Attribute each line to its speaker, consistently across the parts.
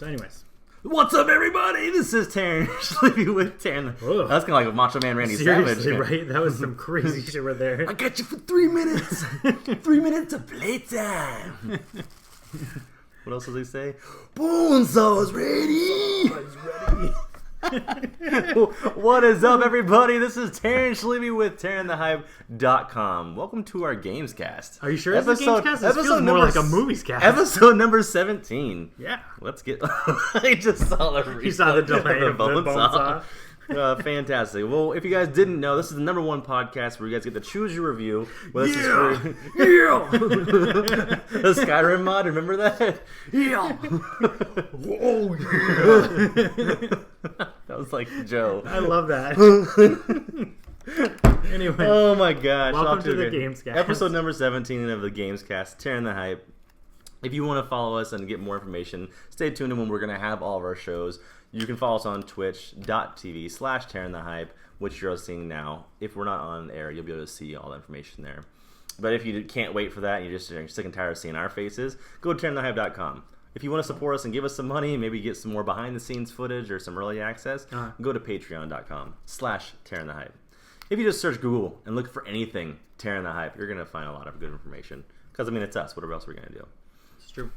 Speaker 1: So anyways.
Speaker 2: What's up, everybody? This is Taryn. Sleepy with Taryn. That's kind of like a Macho Man Randy
Speaker 1: Seriously,
Speaker 2: Savage.
Speaker 1: Right? That was some crazy shit right there.
Speaker 2: I got you for 3 minutes. 3 minutes of playtime. What else does he say? Bonesaw's ready. What is up, everybody? This is Taryn Sleepy with TarynTheHype.com. Welcome to our Gamescast.
Speaker 1: Are you sure it's a Gamescast? It feels more like a movies cast.
Speaker 2: Episode number 17.
Speaker 1: Yeah.
Speaker 2: Let's get... I just saw the...
Speaker 1: You saw the delay of the bone saw.
Speaker 2: Fantastic. Well, if you guys didn't know, this is the number one podcast where you guys get to choose your review. Well, this is free.
Speaker 1: Yeah!
Speaker 2: The Skyrim mod, remember that?
Speaker 1: Yeah! Oh, yeah!
Speaker 2: That was like Joe.
Speaker 1: I love that. Anyway.
Speaker 2: Oh my gosh.
Speaker 1: Welcome to the Gamescast.
Speaker 2: Episode number 17 of the Gamescast, Taryn the Hype. If you want to follow us and get more information, stay tuned in when we're going to have all of our shows. You can follow us on twitch.tv/TarynTheHype, which you're seeing now. If we're not on air, you'll be able to see all the information there. But if you can't wait for that and you're sick and tired of seeing our faces, go to TarynTheHype.com. If you want to support us and give us some money, maybe get some more behind-the-scenes footage or some early access, go to patreon.com/TarynTheHype. If you just search Google and look for anything Taryn the Hype, you're going to find a lot of good information. Because, I mean, it's us. What else are we going to do?
Speaker 1: It's true.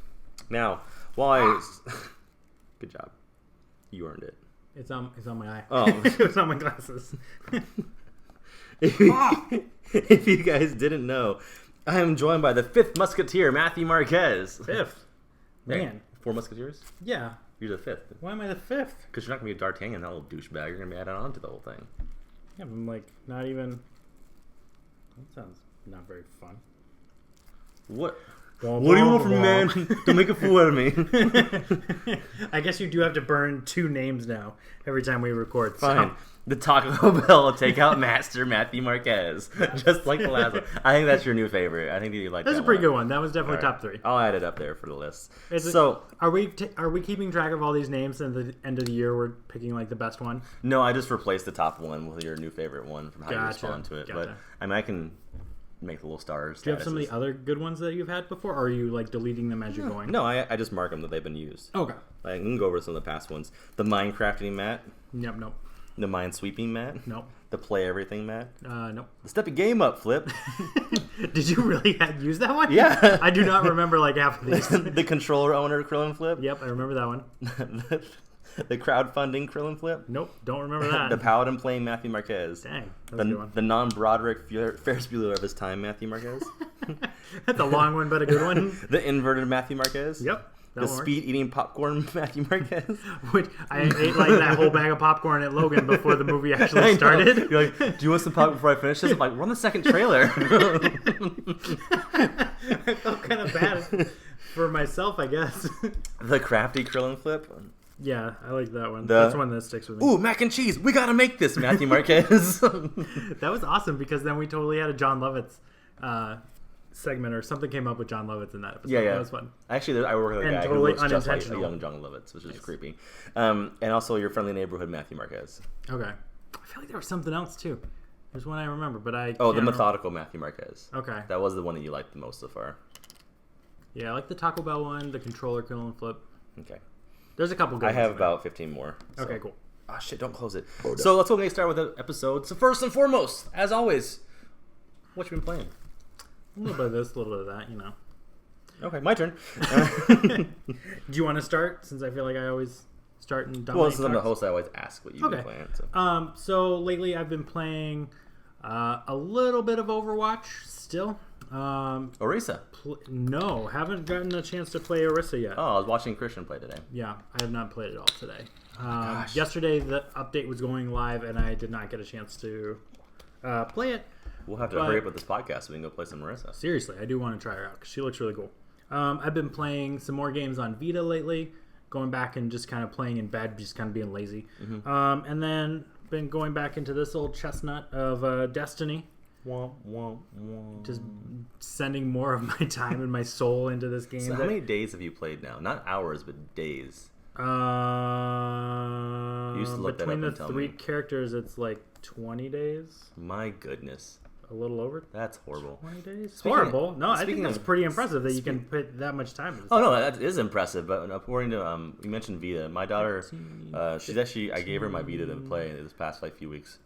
Speaker 2: Now, while Good job. You earned it.
Speaker 1: It's on my eye.
Speaker 2: Oh.
Speaker 1: It was on my glasses.
Speaker 2: If you guys didn't know, I am joined by the fifth musketeer, Matthew Marquez.
Speaker 1: Fifth? Man.
Speaker 2: Hey, 4 musketeers?
Speaker 1: Yeah.
Speaker 2: You're the fifth.
Speaker 1: Why am I the fifth?
Speaker 2: Because you're not going to be a D'Artagnan, that little douchebag. You're going to be added on to the whole thing.
Speaker 1: Yeah, I'm like, not even... That sounds not very fun.
Speaker 2: What? What do you want from me, man? Don't make a fool out of me.
Speaker 1: I guess you do have to burn 2 names now every time we record.
Speaker 2: Fine.
Speaker 1: So.
Speaker 2: The Taco Bell takeout master, Matthew Marquez. Just like the last one. I think that's your new favorite. I think you like that.
Speaker 1: That's a pretty good one. That was definitely top 3.
Speaker 2: I'll add it up there for the list.
Speaker 1: Are we keeping track of all these names and at the end of the year we're picking like the best one?
Speaker 2: No, I just replaced the top one with your new favorite one from how you respond to it.
Speaker 1: Gotcha.
Speaker 2: But I mean, I can make the little stars.
Speaker 1: Do you have some of the other good ones that you've had before, or are you like deleting them as you're going?
Speaker 2: No, I just mark them that they've been used.
Speaker 1: Okay.
Speaker 2: I can go over some of the past ones. The Minecrafting mat.
Speaker 1: Yep, nope.
Speaker 2: The Minesweeping mat.
Speaker 1: Nope.
Speaker 2: The Play Everything mat.
Speaker 1: Nope.
Speaker 2: The Step a Game Up flip.
Speaker 1: Did you really use that one?
Speaker 2: Yeah.
Speaker 1: I do not remember like half of these.
Speaker 2: The Controller Owner Krillin flip.
Speaker 1: Yep, I remember that one.
Speaker 2: The Crowdfunding Krillin flip.
Speaker 1: Nope, don't remember that.
Speaker 2: The Paladin playing Matthew Marquez.
Speaker 1: Dang, that's a good one.
Speaker 2: The non-Broderick Ferris Bueller of his time Matthew Marquez.
Speaker 1: That's a long one, but a good one.
Speaker 2: The inverted Matthew Marquez.
Speaker 1: Yep.
Speaker 2: The speed-eating popcorn Matthew Marquez.
Speaker 1: Which I ate like that whole bag of popcorn at Logan before the movie actually started.
Speaker 2: You're like, do you want some popcorn before I finish this? I'm like, we're on the second trailer.
Speaker 1: I felt kind of bad for myself, I guess.
Speaker 2: The crafty Krillin flip.
Speaker 1: Yeah, I like that one. That's one that sticks with me.
Speaker 2: Ooh, mac and cheese. We got to make this, Matthew Marquez.
Speaker 1: That was awesome because then we totally had a John Lovitz segment or something came up with John Lovitz in that episode.
Speaker 2: Yeah.
Speaker 1: That was fun.
Speaker 2: Actually, I work with a guy
Speaker 1: totally
Speaker 2: who looks just like a
Speaker 1: unintentional.
Speaker 2: young John Lovitz, which is creepy. And also your friendly neighborhood Matthew Marquez.
Speaker 1: Okay. I feel like there was something else too. There's one I remember, but I
Speaker 2: the methodical Matthew Marquez.
Speaker 1: Okay.
Speaker 2: That was the one that you liked the most so far.
Speaker 1: Yeah, I like the Taco Bell one, the controller kill and flip.
Speaker 2: Okay.
Speaker 1: There's a couple good ones.
Speaker 2: I have about 15 more. So.
Speaker 1: Okay, cool.
Speaker 2: Oh, shit, don't close it. So let's go and start with the episode. So first and foremost, as always, what you been playing?
Speaker 1: A little bit of this, a little bit of that,
Speaker 2: Okay, my turn.
Speaker 1: Do you want to start? Since I feel like I always start and dominate.
Speaker 2: Well, since I'm the host, I always ask what you've been playing. So.
Speaker 1: So lately I've been playing a little bit of Overwatch still.
Speaker 2: Orisa?
Speaker 1: No, haven't gotten a chance to play Orisa yet.
Speaker 2: Oh, I was watching Christian play today.
Speaker 1: Yeah, I have not played it all today. Yesterday the update was going live and I did not get a chance to play it.
Speaker 2: We'll have to hurry up with this podcast so we can go play some Marissa.
Speaker 1: Seriously, I do want to try her out because she looks really cool. I've been playing some more games on Vita lately, going back and just kind of playing in bed, just kind of being lazy. Mm-hmm. And then been going back into this old chestnut of Destiny.
Speaker 2: Womp, womp, womp.
Speaker 1: Just sending more of my time and my soul into this game.
Speaker 2: So how many days have you played now? Not hours, but days.
Speaker 1: You used to look between that up the 3 characters, it's like 20 days.
Speaker 2: My goodness.
Speaker 1: a little over.
Speaker 2: That's horrible.
Speaker 1: 20 days. It's horrible. No, I think that's pretty impressive that you can put that much time into this.
Speaker 2: Oh no, that is impressive. But according to you mentioned Vita, my daughter, she's actually I gave her my Vita to play this past few weeks.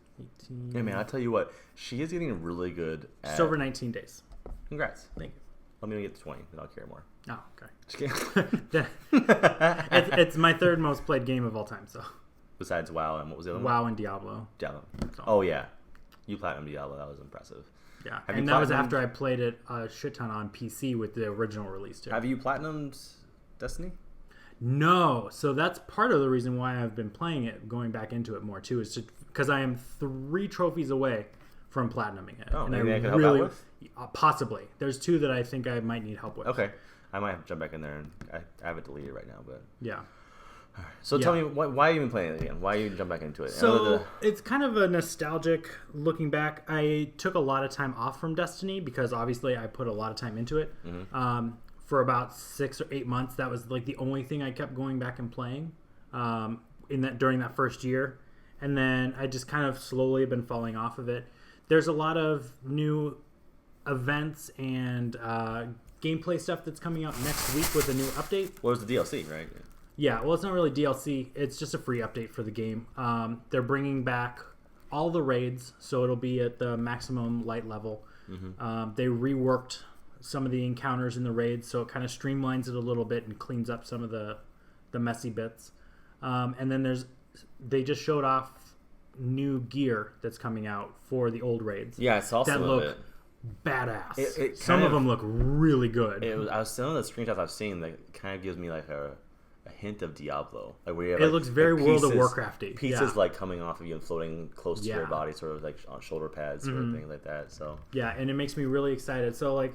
Speaker 2: 18. Yeah, man, I tell you what, she is getting really good at.
Speaker 1: Just over 19 days.
Speaker 2: Congrats.
Speaker 1: Thank you.
Speaker 2: Let me get to 20, then I'll care more.
Speaker 1: Oh, okay. It's my third most played game of all time. So.
Speaker 2: Besides WoW and what was the other one?
Speaker 1: WoW and Diablo.
Speaker 2: Diablo. So. Oh yeah, you platinum Diablo. That was impressive.
Speaker 1: Yeah, and that was after I played it a shit ton on PC with the original release too.
Speaker 2: Have you platinumed Destiny?
Speaker 1: No, so that's part of the reason why I've been playing it, going back into it more too, is because I am 3 trophies away from platinuming it.
Speaker 2: Oh,
Speaker 1: and
Speaker 2: maybe I can help out with?
Speaker 1: Possibly. There's 2 that I think I might need help with.
Speaker 2: Okay, I might have to jump back in there, and I have it deleted right now, but
Speaker 1: yeah.
Speaker 2: So tell me, why are you even playing it again? Why you jump back into it?
Speaker 1: So it's kind of a nostalgic looking back. I took a lot of time off from Destiny because obviously I put a lot of time into it. Mm-hmm. For about 6 or 8 months, that was like the only thing I kept going back and playing during that first year. And then I just kind of slowly been falling off of it. There's a lot of new events and gameplay stuff that's coming out next week with a new update.
Speaker 2: What was the DLC, right?
Speaker 1: Yeah, well, it's not really DLC. It's just a free update for the game. They're bringing back all the raids, so it'll be at the maximum light level. Mm-hmm. They reworked some of the encounters in the raids, so it kind of streamlines it a little bit and cleans up some of the messy bits. And then they just showed off new gear that's coming out for the old raids.
Speaker 2: Yeah, I saw some of it.
Speaker 1: Badass. Some of them look really good.
Speaker 2: I was some of the screenshots I've seen that kind of gives me like a hint of Diablo. Like where you have,
Speaker 1: it looks very World of Warcrafty.
Speaker 2: Pieces like coming off of you and floating close to your body, sort of like on shoulder pads, sort of thing like that. So
Speaker 1: yeah, and it makes me really excited. So like,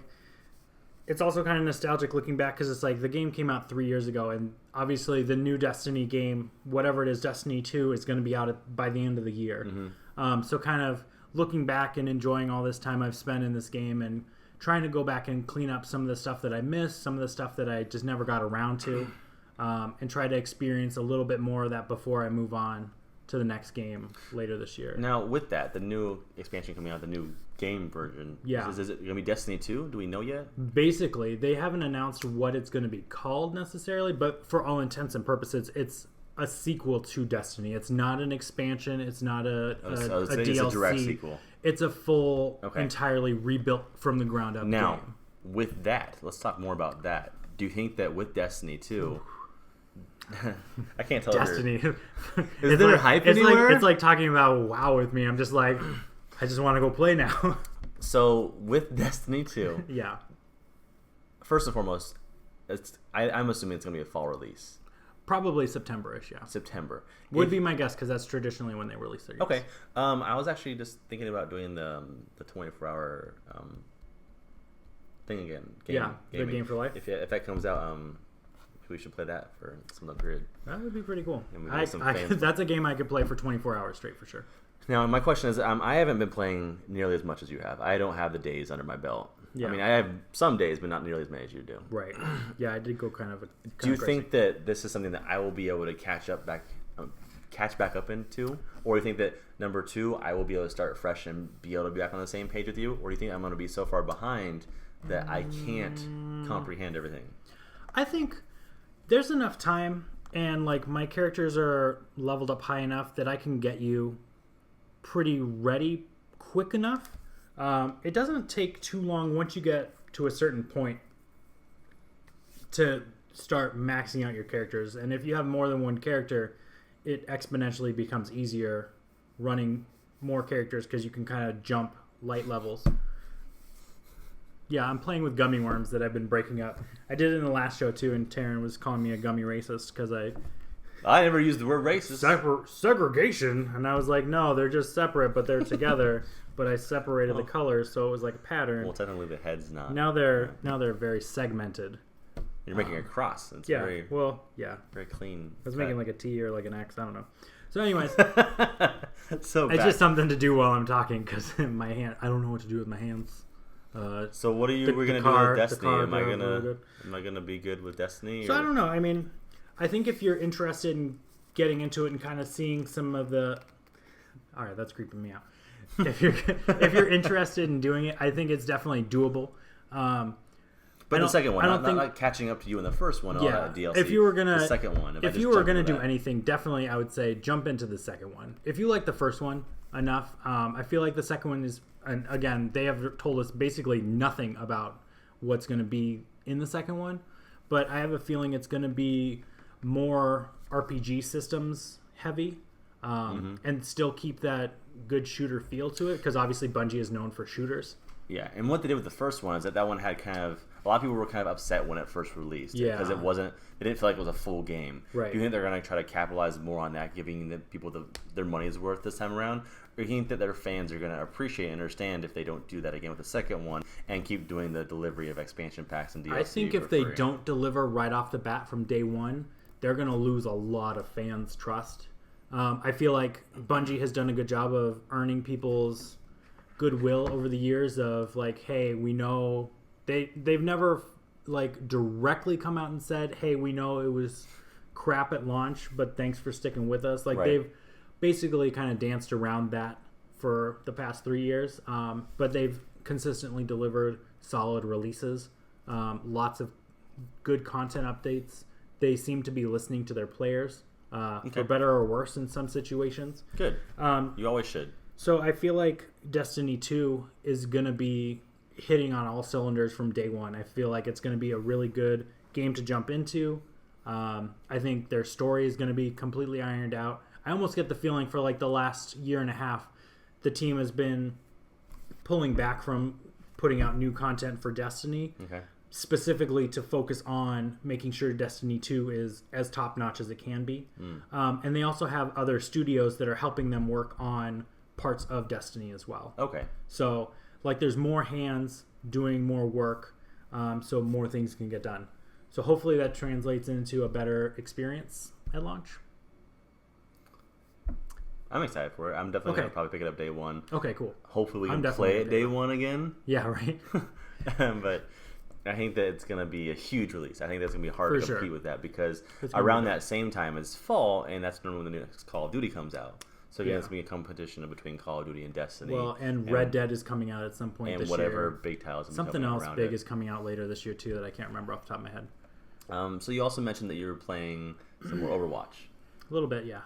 Speaker 1: it's also kind of nostalgic looking back because it's like the game came out 3 years ago, and obviously the new Destiny game, whatever it is, Destiny 2, is going to be out by the end of the year. Mm-hmm. So kind of looking back and enjoying all this time I've spent in this game and trying to go back and clean up some of the stuff that I missed, some of the stuff that I just never got around to. And try to experience a little bit more of that before I move on to the next game later this year.
Speaker 2: Now, with that, the new expansion coming out, the new game version, is it going to be Destiny 2? Do we know yet?
Speaker 1: Basically, they haven't announced what it's going to be called necessarily, but for all intents and purposes, it's a sequel to Destiny. It's not an expansion. It's not a DLC.
Speaker 2: It's a direct sequel.
Speaker 1: It's a full, entirely rebuilt from the ground up
Speaker 2: now,
Speaker 1: game.
Speaker 2: With that, let's talk more about that. Do you think that with Destiny 2... I can't tell.
Speaker 1: Destiny.
Speaker 2: Is there hype anywhere?
Speaker 1: It's like talking about WoW with me. I'm just like, I just want to go play now.
Speaker 2: So with Destiny 2,
Speaker 1: yeah.
Speaker 2: First and foremost, I'm assuming it's going to be a fall release.
Speaker 1: Probably September-ish. Yeah.
Speaker 2: September
Speaker 1: would be my guess because that's traditionally when they release their games.
Speaker 2: Okay. I was actually just thinking about doing the 24-hour thing again.
Speaker 1: The game for life.
Speaker 2: If that comes out. We should play that for some other period.
Speaker 1: That would be pretty cool. That's a game I could play for 24 hours straight for sure.
Speaker 2: Now, my question is, I haven't been playing nearly as much as you have. I don't have the days under my belt. Yeah. I mean, I have some days, but not nearly as many as you do.
Speaker 1: Right. Yeah, I did go kind of.
Speaker 2: Do you think that this is something that I will be able to catch back up into, or do you think that number 2, I will be able to start fresh and be able to be back on the same page with you, or do you think I'm going to be so far behind that I can't comprehend everything?
Speaker 1: I think there's enough time, and like my characters are leveled up high enough that I can get you pretty ready quick enough. It doesn't take too long once you get to a certain point to start maxing out your characters. And if you have more than one character, it exponentially becomes easier running more characters because you can kind of jump light levels. Yeah, I'm playing with gummy worms that I've been breaking up. I did it in the last show too, and Taryn was calling me a gummy racist because
Speaker 2: I never used the word racist.
Speaker 1: Segregation, and I was like, no, they're just separate, but they're together. But I separated the colors, so it was like a pattern.
Speaker 2: Well, technically, the head's not.
Speaker 1: Now they're very segmented.
Speaker 2: You're making a cross. It's very clean.
Speaker 1: I was making like a T or like an X. I don't know. So, anyways, it's just something to do while I'm talking because my hand. I don't know what to do with my hands.
Speaker 2: So what we're gonna do with Destiny? Am I gonna be good with Destiny?
Speaker 1: So I don't know. I mean, I think if you're interested in getting into it and kind of seeing some of the, all right, that's creeping me out. if you're interested in doing it, I think it's definitely doable.
Speaker 2: But the second one, not catching up to you in the first one, all that DLC.
Speaker 1: If you were gonna,
Speaker 2: the second one,
Speaker 1: if you were gonna do anything, definitely I would say jump into the second one. If you like the first one enough, I feel like the second one is, and again, they have told us basically nothing about what's going to be in the second one, but I have a feeling it's going to be more RPG systems heavy, and still keep that good shooter feel to it, because obviously Bungie is known for shooters.
Speaker 2: Yeah, and what they did with the first one is that one had kind of, a lot of people were kind of upset when it first released.
Speaker 1: Yeah.
Speaker 2: Because they didn't feel like it was a full game.
Speaker 1: Right.
Speaker 2: Do you think they're going to try to capitalize more on that, giving the people their money's worth this time around? Or do you think that their fans are going to appreciate and understand if they don't do that again with the second one and keep doing the delivery of expansion packs and DLC?
Speaker 1: I think if they don't deliver right off the bat from day one, they're going to lose a lot of fans' trust. I feel like Bungie has done a good job of earning people's goodwill over the years of like, hey, we know they've never like directly come out and said, hey, we know it was crap at launch, but thanks for sticking with us. Like they've basically kind of danced around that for the past 3 years, but they've consistently delivered solid releases, lots of good content updates. They seem to be listening to their players, for better or worse in some situations.
Speaker 2: Good. You always should.
Speaker 1: So I feel like Destiny 2 is going to be hitting on all cylinders from day one. I feel like it's going to be a really good game to jump into. I think their story is going to be completely ironed out. I almost get the feeling for like the last year and a half, the team has been pulling back from putting out new content for Destiny, specifically to focus on making sure Destiny 2 is as top-notch as it can be. And they also have other studios that are helping them work on parts of Destiny as well.
Speaker 2: Okay.
Speaker 1: So, like, there's more hands doing more work, so more things can get done. So hopefully that translates into a better experience at launch.
Speaker 2: I'm excited for it. I'm definitely going to probably pick it up day one.
Speaker 1: Okay, cool.
Speaker 2: Hopefully we can play it day one again.
Speaker 1: Yeah, right?
Speaker 2: But I think that it's going to be a huge release. I think that's going to be hard to compete with that, because around that same time is fall, and that's normally when the next Call of Duty comes out. So again, it's going to be a competition between Call of Duty and Destiny.
Speaker 1: Well, and Red Dead is coming out at some point this year.
Speaker 2: And whatever big titles.
Speaker 1: Something else big is coming out later this year, too, that I can't remember off the top of my head.
Speaker 2: So you also mentioned that you were playing some more Overwatch.
Speaker 1: A little bit, yeah.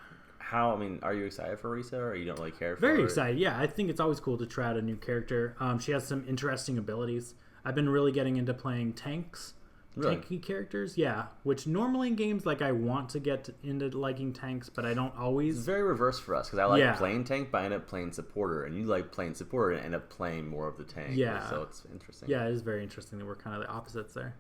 Speaker 2: Are you excited for Risa, or you don't really care for
Speaker 1: Very excited, yeah. I think it's always cool to try out a new character. She has some interesting abilities. I've been really getting into playing tanks. Really? Tanky characters, yeah. Which normally in games, like, I want to get into liking tanks, but I don't always.
Speaker 2: It's very reverse for us, because I like playing tank, but I end up playing supporter, and you like playing supporter and end up playing more of the tank.
Speaker 1: Yeah.
Speaker 2: So it's interesting.
Speaker 1: Yeah, it is very interesting that we're kind of the opposites there.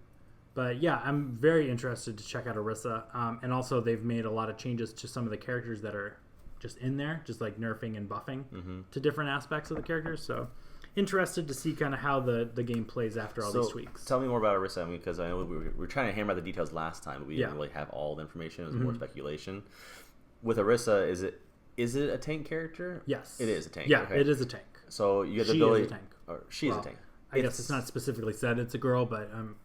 Speaker 1: But yeah, I'm very interested to check out Orisa. And also, they've made a lot of changes to some of the characters that are just in there, just like nerfing and buffing to different aspects of the characters. So interested to see kind of how the game plays after all these tweaks.
Speaker 2: Tell me more about Orisa, because I know we were trying to hammer out the details last time, but we didn't really have all the information. It was more speculation. With Orisa, is it a tank character?
Speaker 1: Yes.
Speaker 2: It is a tank.
Speaker 1: Yeah, it is a tank.
Speaker 2: So you have the ability.
Speaker 1: Is a tank.
Speaker 2: Or she is a tank.
Speaker 1: I guess it's not specifically said it's a girl, but I'm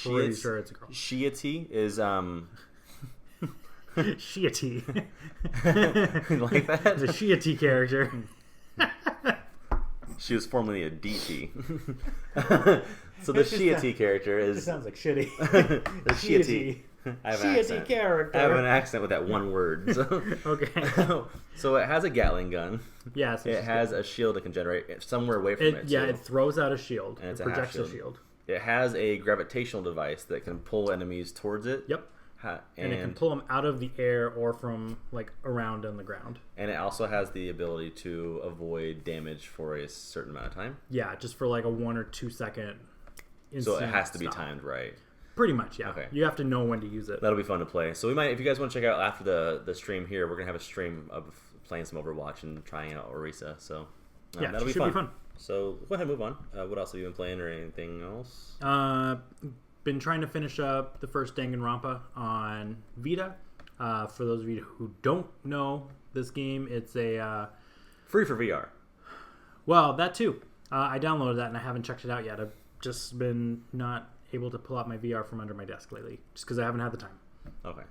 Speaker 1: pretty sure it's a girl.
Speaker 2: Shiati is
Speaker 1: Shiati.
Speaker 2: Like that?
Speaker 1: The Shiati character.
Speaker 2: She was formerly a DT. So the Shiati character is.
Speaker 1: It sounds like shitty.
Speaker 2: The Shiati. I have an accent.
Speaker 1: Character.
Speaker 2: I have an accent with that one word. So.
Speaker 1: Okay.
Speaker 2: So it has a Gatling gun.
Speaker 1: Yeah. So
Speaker 2: it has a shield that can generate somewhere away from it.
Speaker 1: Yeah, it throws out a shield.
Speaker 2: And it
Speaker 1: projects a shield.
Speaker 2: It has a gravitational device that can pull enemies towards it.
Speaker 1: Yep. And it can pull them out of the air or from like around on the ground.
Speaker 2: And it also has the ability to avoid damage for a certain amount of time.
Speaker 1: Yeah, just for like a 1 or 2 second.
Speaker 2: So it has to be timed right.
Speaker 1: Pretty much, yeah.
Speaker 2: Okay.
Speaker 1: You have to know when to use it.
Speaker 2: That'll be fun to play. So we might, if you guys want to check out after the stream here, we're gonna have a stream of playing some Overwatch and trying out Orisa. So
Speaker 1: yeah,
Speaker 2: that'll
Speaker 1: be fun.
Speaker 2: So go ahead and move on. What else have you been playing, or anything else?
Speaker 1: Been trying to finish up the first Danganronpa on Vita. For those of you who don't know this game, it's a
Speaker 2: free for VR.
Speaker 1: Well, that too. I downloaded that and I haven't checked it out yet. I've just been not able to pull out my VR from under my desk lately, just because I haven't had the time.
Speaker 2: Okay.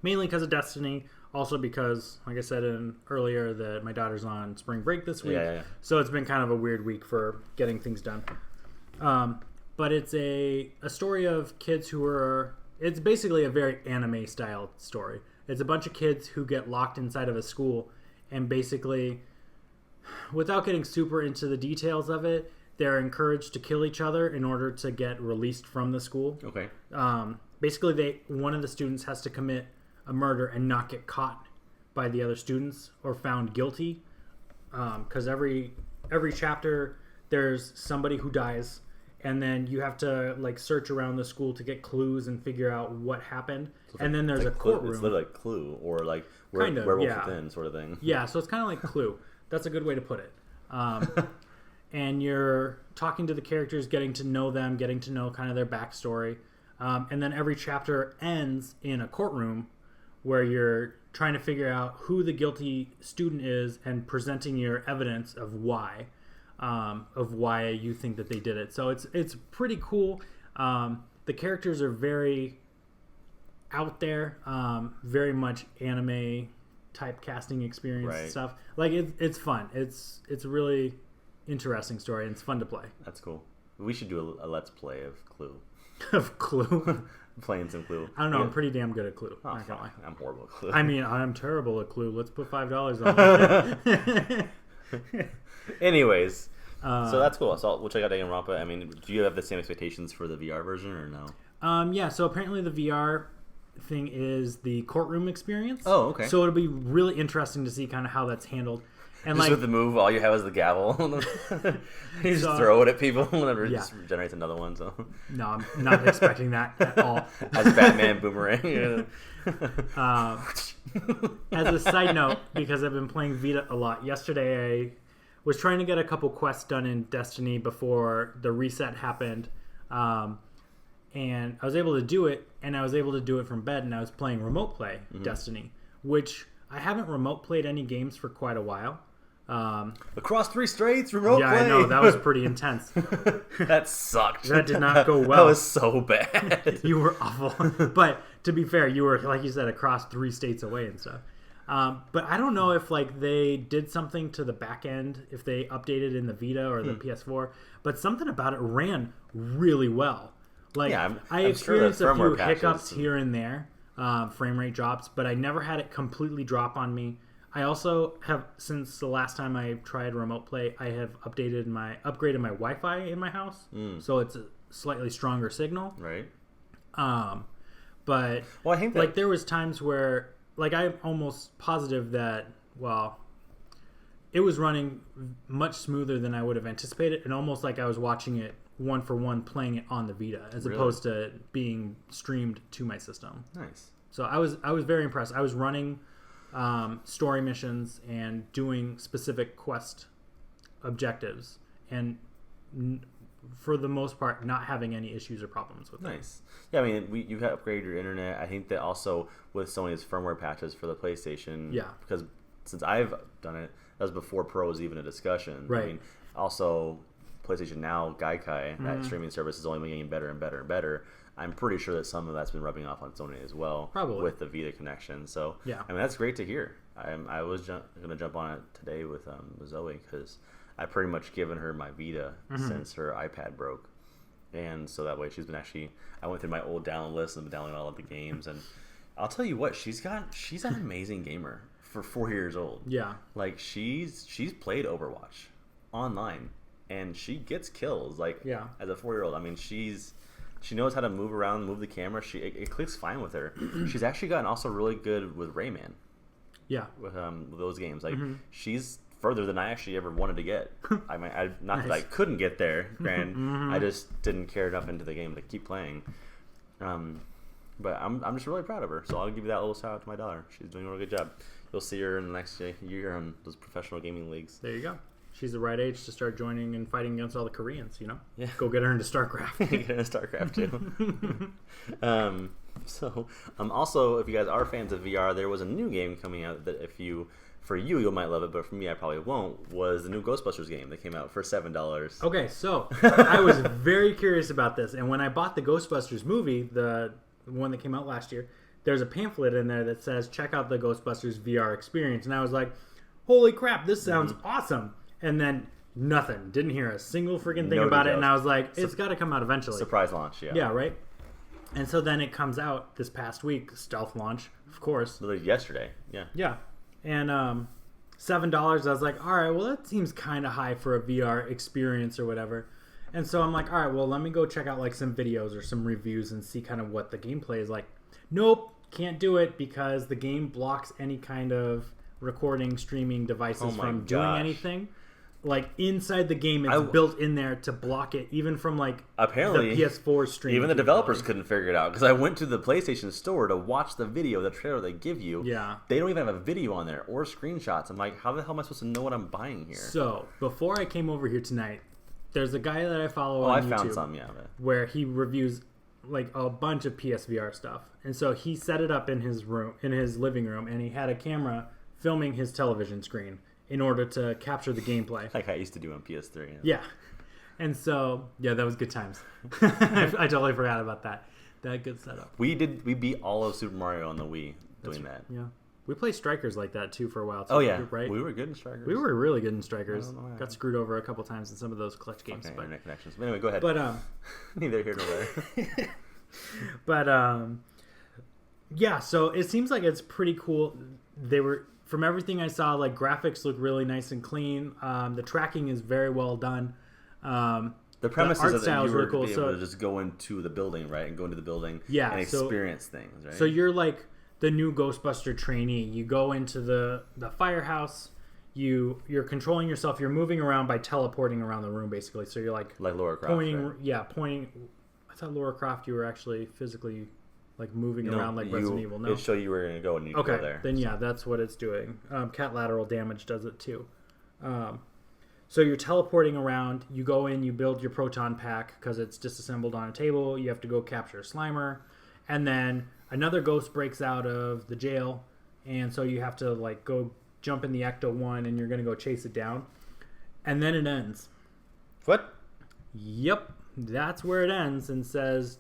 Speaker 1: mainly because of Destiny. Also because, like I said earlier, that my daughter's on spring break this week.
Speaker 2: Yeah.
Speaker 1: So it's been kind of a weird week for getting things done. But it's a story of kids who are... It's basically a very anime-style story. It's a bunch of kids who get locked inside of a school, and basically, without getting super into the details of it, they're encouraged to kill each other in order to get released from the school.
Speaker 2: Okay.
Speaker 1: Basically, one of the students has to commit a murder and not get caught by the other students or found guilty. Because every chapter, there's somebody who dies, and then you have to like search around the school to get clues and figure out what happened. So and then there's a courtroom.
Speaker 2: It's literally like Clue, or like Werewolf Within sort of thing.
Speaker 1: Yeah, so it's kind of like Clue. That's a good way to put it. And you're talking to the characters, getting to know them, getting to know kind of their backstory. And then every chapter ends in a courtroom where you're trying to figure out who the guilty student is and presenting your evidence of why you think that they did it. So it's pretty cool. The characters are very out there, very much anime type casting experience and stuff. Like it's fun. It's a really interesting story, and it's fun to play.
Speaker 2: That's cool. We should do a let's play of Clue.
Speaker 1: Of Clue?
Speaker 2: Playing some Clue.
Speaker 1: I don't know. I'm pretty damn good at Clue.
Speaker 2: Oh, I'm horrible at Clue.
Speaker 1: I mean, I'm terrible at Clue. Let's put $5 on it.
Speaker 2: Anyways, so that's cool. So we'll check out Danganronpa. I mean, do you have the same expectations for the VR version or no?
Speaker 1: Yeah. So apparently the VR thing is the courtroom experience.
Speaker 2: Oh, okay.
Speaker 1: So it'll be really interesting to see kind of how that's handled. And
Speaker 2: just
Speaker 1: like
Speaker 2: with the move, all you have is the gavel. You just throw it at people whenever it just generates another one. So
Speaker 1: no, I'm not expecting that at all.
Speaker 2: As Batman Boomerang.
Speaker 1: As a side note, because I've been playing Vita a lot, yesterday I was trying to get a couple quests done in Destiny before the reset happened. And I was able to do it, and I was able to do it from bed, and I was playing remote play Destiny, which I haven't remote played any games for quite a while.
Speaker 2: Across 3 states, remote play.
Speaker 1: Yeah, I know. That was pretty intense.
Speaker 2: That sucked.
Speaker 1: That did not go well.
Speaker 2: That was so bad.
Speaker 1: You were awful. But to be fair, you were, like you said, across 3 states away and stuff. But I don't know if like they did something to the back end, if they updated in the Vita or the PS4, but something about it ran really well. Like I experienced a few hiccups here and there, frame rate drops, but I never had it completely drop on me. I also have, since the last time I tried remote play, I have upgraded my Wi-Fi in my house, so it's a slightly stronger signal.
Speaker 2: Right.
Speaker 1: But
Speaker 2: I think that...
Speaker 1: like there was times where like I'm almost positive that it was running much smoother than I would have anticipated, and almost like I was watching it one for one playing it on the Vita as opposed to being streamed to my system.
Speaker 2: Nice.
Speaker 1: So I was very impressed. I was running story missions and doing specific quest objectives, and for the most part not having any issues or problems with it.
Speaker 2: Nice. Yeah, I mean, you have upgraded your internet. I think that also with Sony's firmware patches for the PlayStation. Yeah. Because since I've done it, that was before Pro was even a discussion.
Speaker 1: Right.
Speaker 2: I mean, also PlayStation Now, Gaikai, that streaming service is only getting better and better and better. I'm pretty sure that some of that's been rubbing off on Sony as well.
Speaker 1: Probably.
Speaker 2: With the Vita connection. So,
Speaker 1: yeah.
Speaker 2: I mean, that's great to hear. I was going to jump on it today with Zoe because I've pretty much given her my Vita since her iPad broke. And so that way she's been I went through my old download list and been downloading all of the games. And I'll tell you what, she's an amazing gamer for 4 years old.
Speaker 1: Yeah.
Speaker 2: Like, she's played Overwatch online. And she gets kills, like, as a 4-year-old. I mean, she knows how to move around, move the camera. It clicks fine with her. She's actually gotten also really good with Rayman.
Speaker 1: Yeah.
Speaker 2: With those games. Like, she's further than I actually ever wanted to get. I mean, not that I couldn't get there, I just didn't care enough into the game to keep playing. But I'm just really proud of her. So I'll give you that little shout out to my daughter. She's doing a really good job. You'll see her in the next year on those professional gaming leagues.
Speaker 1: There you go. She's the right age to start joining and fighting against all the Koreans, you know?
Speaker 2: Yeah.
Speaker 1: Go get her into StarCraft.
Speaker 2: Get her into StarCraft, too. Also, if you guys are fans of VR, there was a new game coming out that you might love it, but for me, I probably won't, was the new Ghostbusters game that came out for $7.
Speaker 1: Okay, so I was very curious about this, and when I bought the Ghostbusters movie, the one that came out last year, there's a pamphlet in there that says, check out the Ghostbusters VR experience. And I was like, holy crap, this sounds awesome. And then nothing. Didn't hear a single freaking thing about it. And I was like, it's got to come out eventually.
Speaker 2: Surprise launch, yeah.
Speaker 1: Yeah, right? And so then it comes out this past week, stealth launch, of course.
Speaker 2: Literally yesterday, yeah.
Speaker 1: Yeah. And $7, I was like, all right, well, that seems kind of high for a VR experience or whatever. And so I'm like, all right, well, let me go check out like some videos or some reviews and see kind of what the gameplay is like. Nope, can't do it because the game blocks any kind of recording, streaming devices from doing anything. Like inside the game, it's built in there to block it, even from like
Speaker 2: apparently
Speaker 1: the PS4 stream.
Speaker 2: Even the developers couldn't figure it out because I went to the PlayStation Store to watch the video, the trailer they give you.
Speaker 1: Yeah,
Speaker 2: they don't even have a video on there or screenshots. I'm like, how the hell am I supposed to know what I'm buying here?
Speaker 1: So before I came over here tonight, there's a guy that I follow
Speaker 2: on
Speaker 1: YouTube.
Speaker 2: I found some, yeah,
Speaker 1: where he reviews like a bunch of PSVR stuff, and so he set it up in his room, in his living room, and he had a camera filming his television screen in order to capture the gameplay.
Speaker 2: Like I used to do on PS3.
Speaker 1: Yeah. And so, yeah, that was good times. I totally forgot about that. That good setup.
Speaker 2: We beat all of Super Mario on the Wii doing that.
Speaker 1: Yeah. We played Strikers like that, too, for a while. Too,
Speaker 2: oh, yeah.
Speaker 1: Right?
Speaker 2: We were good in Strikers.
Speaker 1: We were really good in Strikers. Got screwed over a couple times in some of those clutch games.
Speaker 2: Okay, internet connections. But anyway, go ahead.
Speaker 1: But,
Speaker 2: neither here nor there.
Speaker 1: But, yeah, so it seems like it's pretty cool. They were... From everything I saw, like graphics look really nice and clean. The tracking is very well done.
Speaker 2: The premise is that you were
Speaker 1: really cool.
Speaker 2: able to just go into the building, right? And go into the building and experience things, right?
Speaker 1: So you're like the new Ghostbuster trainee. You go into the firehouse. You're controlling yourself. You're moving around by teleporting around the room, basically. So you're like
Speaker 2: Lara Croft,
Speaker 1: pointing.
Speaker 2: right?
Speaker 1: Yeah, pointing. I thought Lara Croft, you were actually physically like moving around like Resident Evil. No,
Speaker 2: it showed you where you're going to go and you go there.
Speaker 1: Then yeah, that's what it's doing. Cat lateral damage does it too. So you're teleporting around. You go in, you build your proton pack because it's disassembled on a table. You have to go capture Slimer. And then another ghost breaks out of the jail. And so you have to like go jump in the Ecto-1 and you're going to go chase it down. And then it ends.
Speaker 2: What?
Speaker 1: Yep. That's where it ends and says...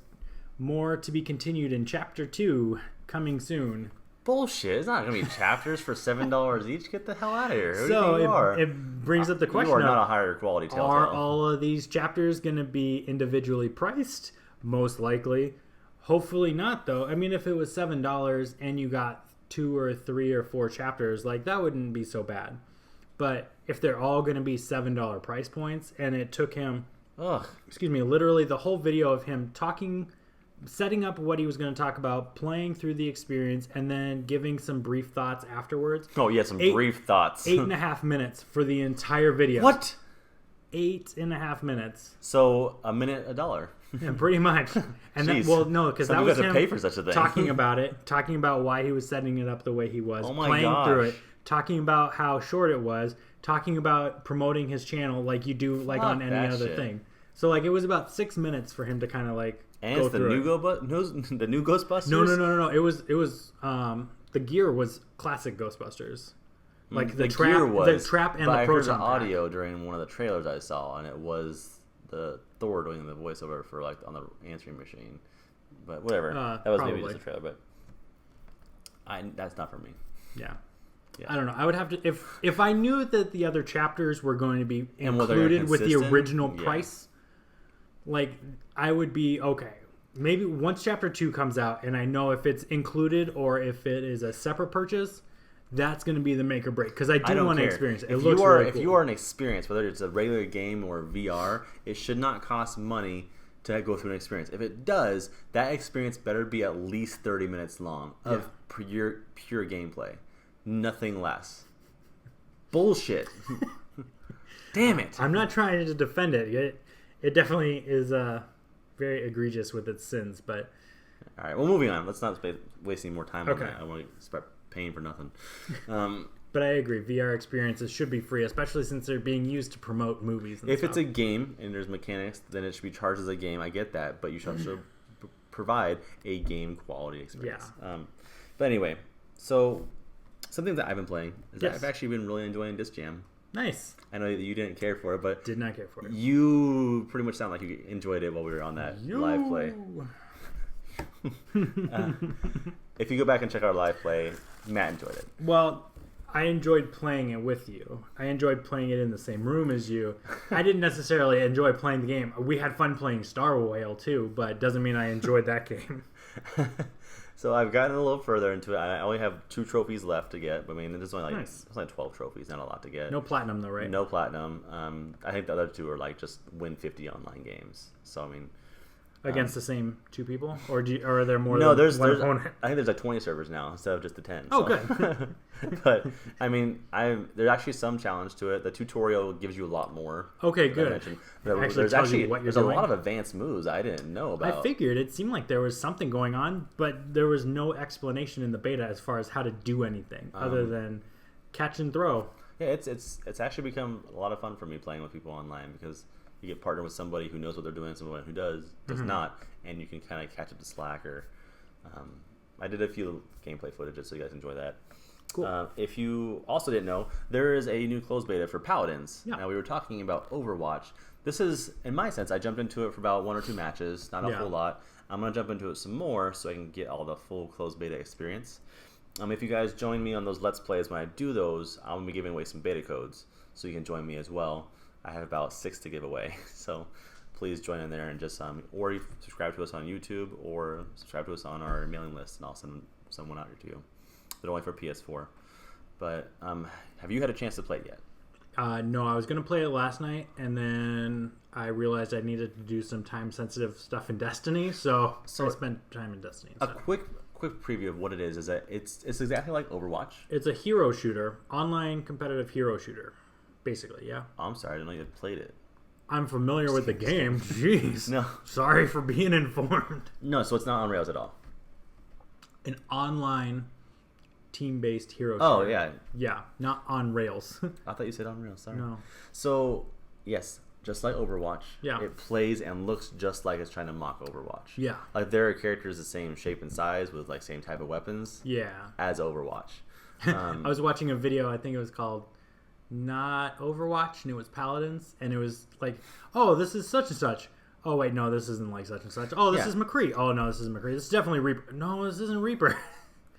Speaker 1: More to be continued in Chapter 2, coming soon.
Speaker 2: Bullshit. It's not going to be chapters for $7 each. Get the hell out of here. Who
Speaker 1: so
Speaker 2: do you think you are?
Speaker 1: It brings up the question
Speaker 2: you are not a higher quality Telltale.
Speaker 1: Are all of these chapters going to be individually priced? Most likely. Hopefully not, though. I mean, if it was $7 and you got 2 or 3 or 4 chapters, like that wouldn't be so bad. But if they're all going to be $7 price points and it took him, literally the whole video of him talking... setting up what he was going to talk about, playing through the experience, and then giving some brief thoughts afterwards.
Speaker 2: Oh, yeah, brief thoughts.
Speaker 1: 8.5 minutes for the entire video.
Speaker 2: What?
Speaker 1: 8.5 minutes.
Speaker 2: So, a minute, $1.
Speaker 1: Yeah, pretty much. And that, well, no, because that was him
Speaker 2: pay for such a thing.
Speaker 1: Talking about it, talking about why he was setting it up the way he was,
Speaker 2: playing
Speaker 1: through it, talking about how short it was, talking about promoting his channel like you do like on any other thing. So, like, it was about 6 minutes for him to kind of like.
Speaker 2: And it's the new Ghostbusters?
Speaker 1: No. It was the gear was classic Ghostbusters. Like the trap,
Speaker 2: gear was,
Speaker 1: the trap and
Speaker 2: but
Speaker 1: the
Speaker 2: I heard the
Speaker 1: proton
Speaker 2: audio during one of the trailers I saw, and it was the Thor doing the voiceover for like on the answering machine. But whatever, that was
Speaker 1: probably.
Speaker 2: Maybe just a trailer, but that's not for me.
Speaker 1: Yeah. I don't know. I would have to if I knew that the other chapters were going to be included with the original price. Like, I would be, okay, maybe once Chapter 2 comes out and I know if it's included or if it is a separate purchase, that's going to be the make or break. Because I do want to experience it. It looks really cool.
Speaker 2: If you are an experience, whether it's a regular game or VR, it should not cost money to go through an experience. If it does, that experience better be at least 30 minutes long of pure gameplay. Nothing less. Bullshit. Damn it.
Speaker 1: I'm not trying to defend it. It definitely is very egregious with its sins, but...
Speaker 2: All right, well, moving on. Let's not waste any more time on that. I want to start paying for nothing.
Speaker 1: But I agree. VR experiences should be free, especially since they're being used to promote movies and
Speaker 2: stuff. If
Speaker 1: it's
Speaker 2: a game and there's mechanics, then it should be charged as a game. I get that, but you should also provide a game quality experience. Yeah. But anyway, so something that I've been playing is that I've actually been really enjoying Disc Jam.
Speaker 1: Nice.
Speaker 2: I know that you didn't care for it, but...
Speaker 1: Did not care for it.
Speaker 2: You pretty much sound like you enjoyed it while we were on that live play. If you go back and check our live play, Matt enjoyed it.
Speaker 1: Well, I enjoyed playing it with you. I enjoyed playing it in the same room as you. I didn't necessarily enjoy playing the game. We had fun playing Star Whale too, but it doesn't mean I enjoyed that game.
Speaker 2: So I've gotten a little further into it. I only have 2 trophies left to get. But I mean, there's only
Speaker 1: Nice.
Speaker 2: it's only 12 trophies, not a lot to get.
Speaker 1: No platinum though, right?
Speaker 2: No platinum. I think the other 2 are like just win 50 online games. So I mean,
Speaker 1: Against the same 2 people, or or are there more?
Speaker 2: no,
Speaker 1: than
Speaker 2: there's
Speaker 1: one opponent?
Speaker 2: I think there's like 20 servers now instead of just the 10.
Speaker 1: Oh,
Speaker 2: so.
Speaker 1: good.
Speaker 2: But I mean, there's actually some challenge to it. The tutorial gives you a lot more.
Speaker 1: Okay,
Speaker 2: like I
Speaker 1: good.
Speaker 2: mentioned.
Speaker 1: Actually tells you what you're
Speaker 2: there's a
Speaker 1: doing.
Speaker 2: lot of advanced moves I didn't know about.
Speaker 1: I figured it seemed like there was something going on, but there was no explanation in the beta as far as how to do anything other than catch and throw.
Speaker 2: Yeah, it's actually become a lot of fun for me playing with people online because you get partnered with somebody who knows what they're doing, someone who does not, and you can kind of catch up the slack. Or I did a few gameplay footages, so you guys enjoy that.
Speaker 1: Cool.
Speaker 2: If you also didn't know, there is a new closed beta for Paladins.
Speaker 1: Yeah.
Speaker 2: Now, we were talking about Overwatch. This is, in my sense, I jumped into it for about 1 or 2 matches, not a whole lot. I'm going to jump into it some more so I can get all the full closed beta experience. If you guys join me on those Let's Plays, when I do those, I'm going to be giving away some beta codes, so you can join me as well. I have about 6 to give away, so please join in there and just or you subscribe to us on YouTube or subscribe to us on our mailing list, and I'll send one out to you. But only for PS4. But have you had a chance to play it yet?
Speaker 1: No, I was going to play it last night, and then I realized I needed to do some time-sensitive stuff in Destiny, so I spent time in Destiny instead.
Speaker 2: A quick preview of what it is that it's exactly like Overwatch.
Speaker 1: It's a hero shooter, online competitive hero shooter, basically, yeah.
Speaker 2: Oh, I'm sorry, I didn't know you had played it.
Speaker 1: I'm familiar with the game. Jeez.
Speaker 2: No.
Speaker 1: Sorry for being informed.
Speaker 2: No, so it's not on Rails at all.
Speaker 1: An online team-based hero shooter.
Speaker 2: Oh, yeah.
Speaker 1: Yeah, not on Rails.
Speaker 2: I thought you said on Rails, sorry.
Speaker 1: No.
Speaker 2: So, yes, just like Overwatch,
Speaker 1: Yeah.
Speaker 2: it plays and looks just like it's trying to mock Overwatch.
Speaker 1: Yeah.
Speaker 2: Like, there are characters the same shape and size with, like, same type of weapons
Speaker 1: Yeah.
Speaker 2: as Overwatch.
Speaker 1: I was watching a video, I think it was called Not Overwatch, and it was Paladins, and it was like, oh, this is such and such. Oh, wait, no, this isn't like such and such. Oh, this is McCree. Oh, no, this isn't McCree. This is definitely Reaper. No, this isn't Reaper.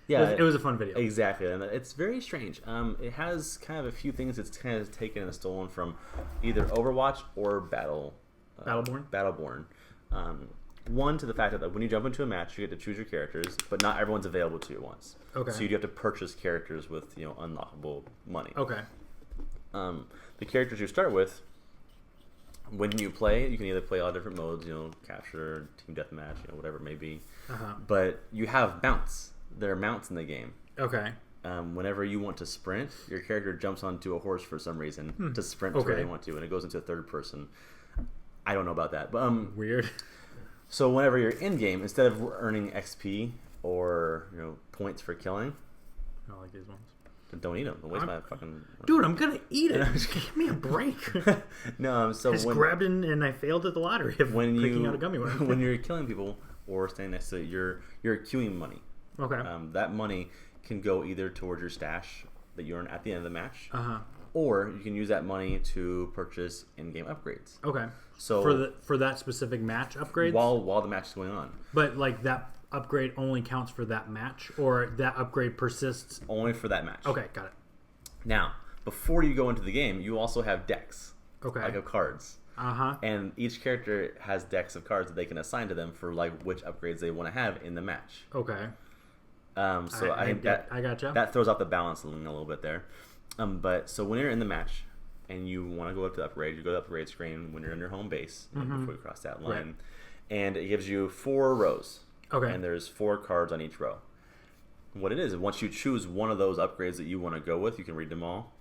Speaker 2: Yeah,
Speaker 1: it was a fun video.
Speaker 2: Exactly, and it's very strange. It has kind of a few things it's kind of taken and stolen from either Overwatch or Battleborn. One, to the fact that when you jump into a match, you get to choose your characters, but not everyone's available to you at once.
Speaker 1: Okay.
Speaker 2: So you do have to purchase characters with unlockable money.
Speaker 1: Okay.
Speaker 2: The characters you start with, when you play, you can either play all different modes, capture, team deathmatch, whatever it may be. But you have mounts. There are mounts in the game.
Speaker 1: Okay.
Speaker 2: Whenever you want to sprint, your character jumps onto a horse for some reason to sprint to where they want to, and it goes into a third person. I don't know about that, but
Speaker 1: weird.
Speaker 2: So whenever you're in game, instead of earning XP or points for killing,
Speaker 1: I don't like these ones.
Speaker 2: don't eat them. Don't waste my fucking.
Speaker 1: Dude, I'm gonna eat it. Give me a break.
Speaker 2: No, so
Speaker 1: I just grabbed it and I failed at the lottery of picking out a gummy worm.
Speaker 2: When you're killing people or standing next to it, you're accruing money.
Speaker 1: Okay.
Speaker 2: That money can go either towards your stash that you earn at the end of the match,
Speaker 1: Uh-huh.
Speaker 2: or you can use that money to purchase in-game upgrades.
Speaker 1: Okay.
Speaker 2: So
Speaker 1: for that specific match upgrades?
Speaker 2: while the match is going on.
Speaker 1: But like that upgrade only counts for that match, or that upgrade persists?
Speaker 2: Only for that match.
Speaker 1: Okay, got it.
Speaker 2: Now, before you go into the game, you also have decks.
Speaker 1: Okay.
Speaker 2: Like of cards.
Speaker 1: Uh-huh.
Speaker 2: And each character has decks of cards that they can assign to them for like which upgrades they want to have in the match.
Speaker 1: Okay.
Speaker 2: So I think
Speaker 1: I gotcha.
Speaker 2: That throws off the balance a little bit there. But so when you're in the match and you want to go up to the upgrade, you go to the upgrade screen when you're in your home base before you cross that line. Right. And it gives you 4 rows.
Speaker 1: Okay.
Speaker 2: And there's 4 cards on each row. What it is, once you choose one of those upgrades that you want to go with, you can read them all.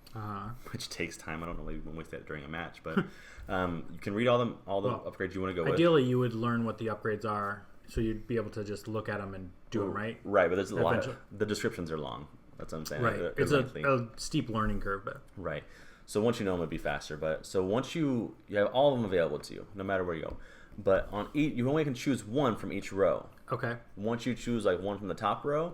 Speaker 2: Which takes time. I don't know, maybe we waste that during a match, but you can read all the upgrades you want to go with.
Speaker 1: Ideally, you would learn what the upgrades are, so you'd be able to just look at them and do them, right?
Speaker 2: Right, but there's a lot. The descriptions are long. That's what I'm saying.
Speaker 1: Right, it's a steep learning curve, but
Speaker 2: right. So once you know them, it'd be faster. But so once you have all of them available to you, no matter where you go. But on you only can choose one from each row.
Speaker 1: Okay.
Speaker 2: Once you choose like one from the top row,